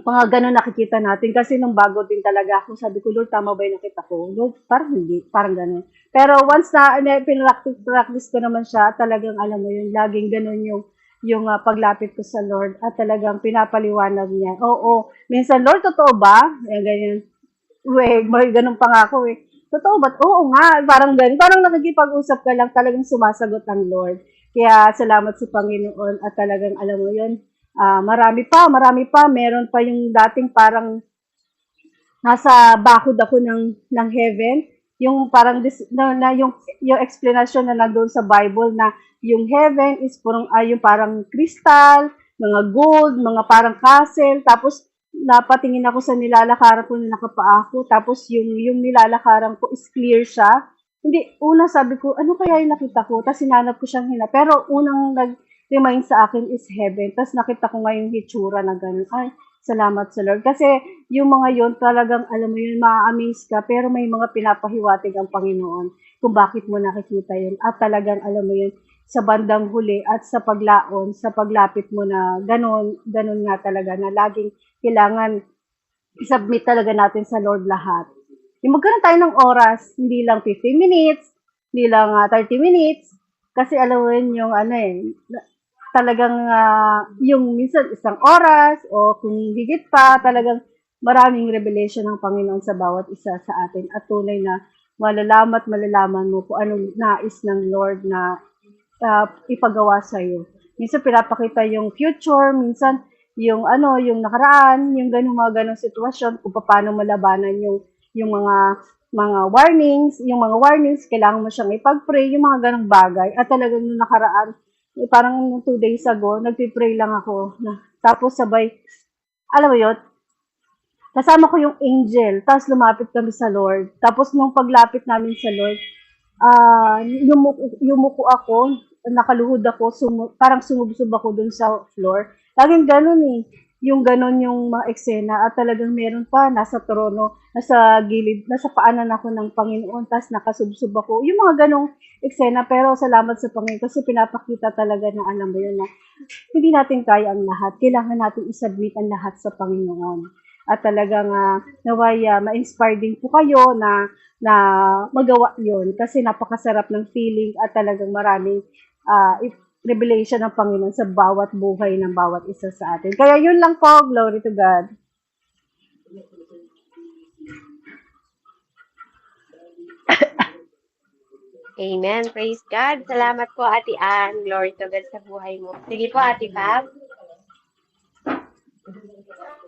mga ganun nakikita natin. Kasi nung bago din talaga ako, sabi ko, Lord, tama ba yung nakita ko? Lord, parang hindi, parang ganun. Pero once na pinractice ko naman siya, talagang alam mo yun, laging ganun yung paglapit ko sa Lord at talagang pinapaliwanag niya. Oo, minsan, Lord, totoo ba? Yan, ganyan. May ganun pa nga ako eh. Totoo ba? Oo nga, parang ganun. Parang nakikipag-usap ka lang, talagang sumasagot ang Lord. Kaya salamat sa Panginoon at talagang alam mo yun, marami pa. Meron pa yung dating parang nasa bakod ako ng heaven. Yung parang yung explanation na nandoon sa Bible na yung heaven is yung parang crystal, mga gold, mga parang castle. Tapos napatingin ako sa nilalakaran ko na nakapaa ko. Tapos yung nilalakaran ko is clear siya. Hindi, una sabi ko, ano kaya yung nakita ko? Tapos sinanap ko siyang hina. Pero unang remind sa akin is heaven. Tapos nakita ko nga yung hitsura na gano'n. Ay, salamat sa Lord. Kasi yung mga yon talagang, alam mo yun, ma-amaze ka. Pero may mga pinapahiwatig ang Panginoon kung bakit mo nakikita yun. At talagang, alam mo yun, sa bandang huli at sa paglaon, sa paglapit mo na gano'n nga talaga na laging kailangan i-submit talaga natin sa Lord lahat. Yung magkaroon tayo ng oras, hindi lang 15 minutes, hindi lang 30 minutes, kasi alam mo yun yung ano talagang yung minsan isang oras o kung higit pa, talagang maraming revelation ng Panginoon sa bawat isa sa atin at tunay na malalaman mo kung anong nais ng Lord na ipagawa sa iyo. Minsan pinapakita yung future, minsan yung yung nakaraan, yung mga ganung sitwasyon kung paano malabanan yung mga warnings, kailangan mo siyang ipag-pray, yung mga ganung bagay. At talagang nung nakaraan, parang 2 days ago, nagpipray lang ako. Tapos sabay, alam mo yun, kasama ko yung angel, tapos lumapit kami sa Lord. Tapos nung paglapit namin sa Lord, yumuko ako, nakaluhod ako, parang sumubsob ako dun sa floor. Laging ganun eh. Yung ganun yung mga eksena at talagang meron pa, nasa trono, nasa gilid, nasa paanan ako ng Panginoon, tapos nakasubsob ako. Yung mga ganong eksena, pero salamat sa Panginoon kasi pinapakita talaga na alam mo yun na hindi natin kaya ang lahat. Kailangan natin isubmit ang lahat sa Panginoon. At talagang naway ma-inspire din po kayo na magawa yon kasi napakasarap ng feeling at talagang maraming revelation ng Panginoon sa bawat buhay ng bawat isa sa atin. Kaya yun lang po, glory to God. Amen. Praise God. Salamat po, Ate Ann. Glory to God sa buhay mo. Sige po, Ate Fab.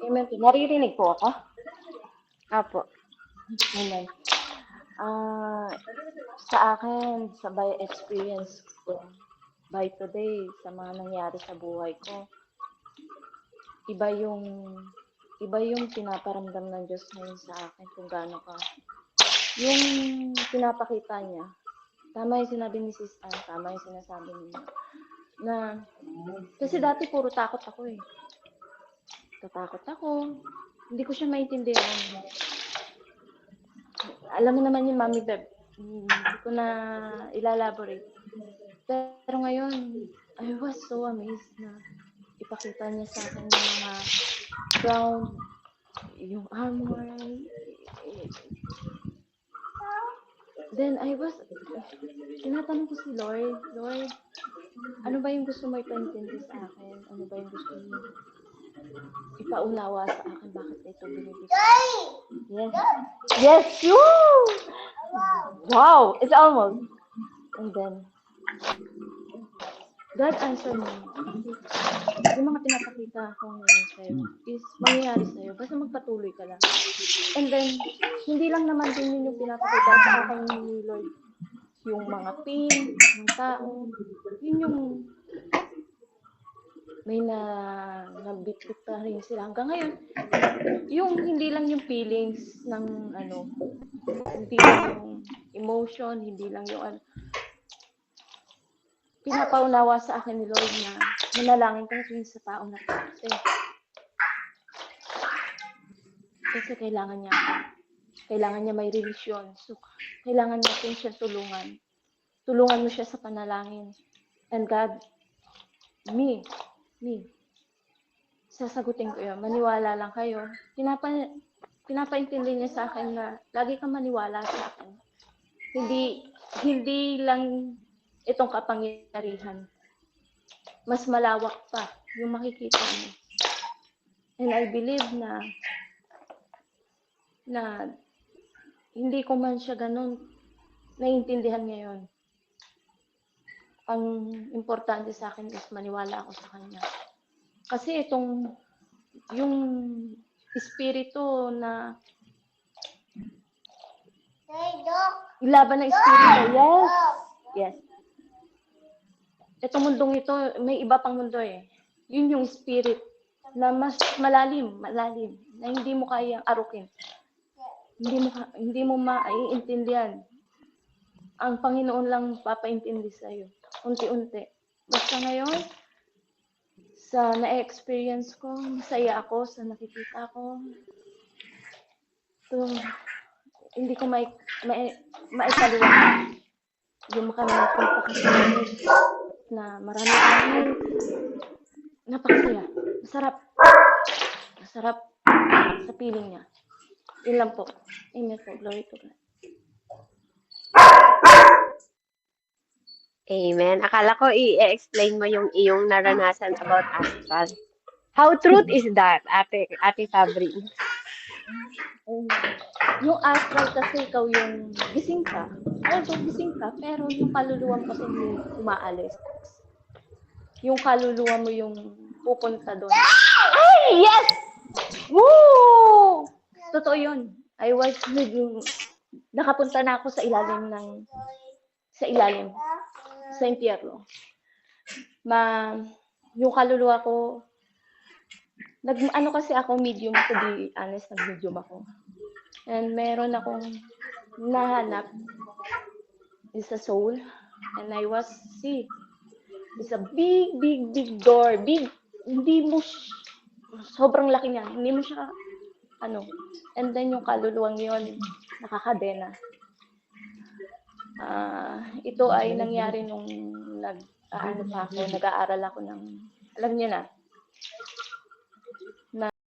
Amen. Naririnig po ako? Opo. Amen. Sa akin, sa by experience ko, by today, sa mga nangyari sa buhay ko, iba yung iba yung pinaparamdam ng Diyos ngayon sa akin kung gaano ka. Yung pinapakita niya, tama yung sinabi ni Sis Ann, tama yung sinasabi niya. Na, kasi dati puro takot ako eh. Tatakot ako. Hindi ko siya maintindihan. Alam mo naman yun, Mami Beb. Hindi ko na elaborate. Pero ngayon, I was so amazed na ipakita niya sa akin yung mga ground, yung armor. Then I was, tinatanong ko si Lord, Lord, ano ba yung gusto mo ipaintindi sa akin? Ano ba yung gusto mo ipaunawa sa akin? Bakit ito binibigay? Yes. Yes! Woo! Wow! It's almost. And then, God answered me. Yung mga pinapakita ko ngayon sa'yo is mangyayari sa'yo. Basta magpatuloy ka lang. And then, hindi lang naman din yun yung pinapakita sa akin ni Lord. Yung mga pain, ng tao. Yun yung may nabitbit pa rin sila hanggang ngayon. Yung hindi lang yung feelings ng hindi lang yung emotion, hindi lang yung pinapaunawa sa akin ni Lord na manalangin ko rin sa tao na to. Kasi kailangan niya ako. Kailangan niya may relasyon. So, kailangan natin siya tulungan. Tulungan mo siya sa panalangin. And God, me, sasagutin ko yun. Maniwala lang kayo. Pinapaintindi niya sa akin na lagi kang maniwala sa akin. Hindi lang itong kapangyarihan. Mas malawak pa yung makikita mo. And I believe na hindi ko man siya ganun naiintindihan ngayon. Ang importante sa akin is maniwala ako sa kanya. Kasi yung espiritu na laban ng espiritu, yes. Itong mundong ito, may iba pang mundo eh. Yun yung spirit na mas malalim, na hindi mo kayang arukin. Hindi mo maiintindihan. Ang Panginoon lang papaintindi sa'yo. Unti-unti. Basta ngayon, sa na-experience ko, masaya ako sa nakikita ko. So, hindi ko maipaliwanag. Yung kami nagpunta kasi na marami napakasaya. Masarap sa feeling niya. Yun lang po. Amen po. Glory to God. Amen. Akala ko i-explain mo yung iyong naranasan about astral. How truth is that, Ate Fabri? Yung astral kasi ikaw yung gising ka. Although gising ka, pero yung kaluluwa mo kasi hindi umaalis. Yung kaluluwa mo yung pupunta doon. Ay, yes! Woo! Totoo yun. I was nakapunta na ako sa ilalim sa impyerno. Yung kaluluwa ko, kasi ako, medium, to be honest, nag-medium ako. And meron akong nahanap is a soul. And I was it's a big door. Big, hindi mo, sobrang laki niya. Hindi mo siya, And then yung kaluluwang yun, nakakadena. Ito ay nangyari nung nag-aaral ako ng, alam niyo na,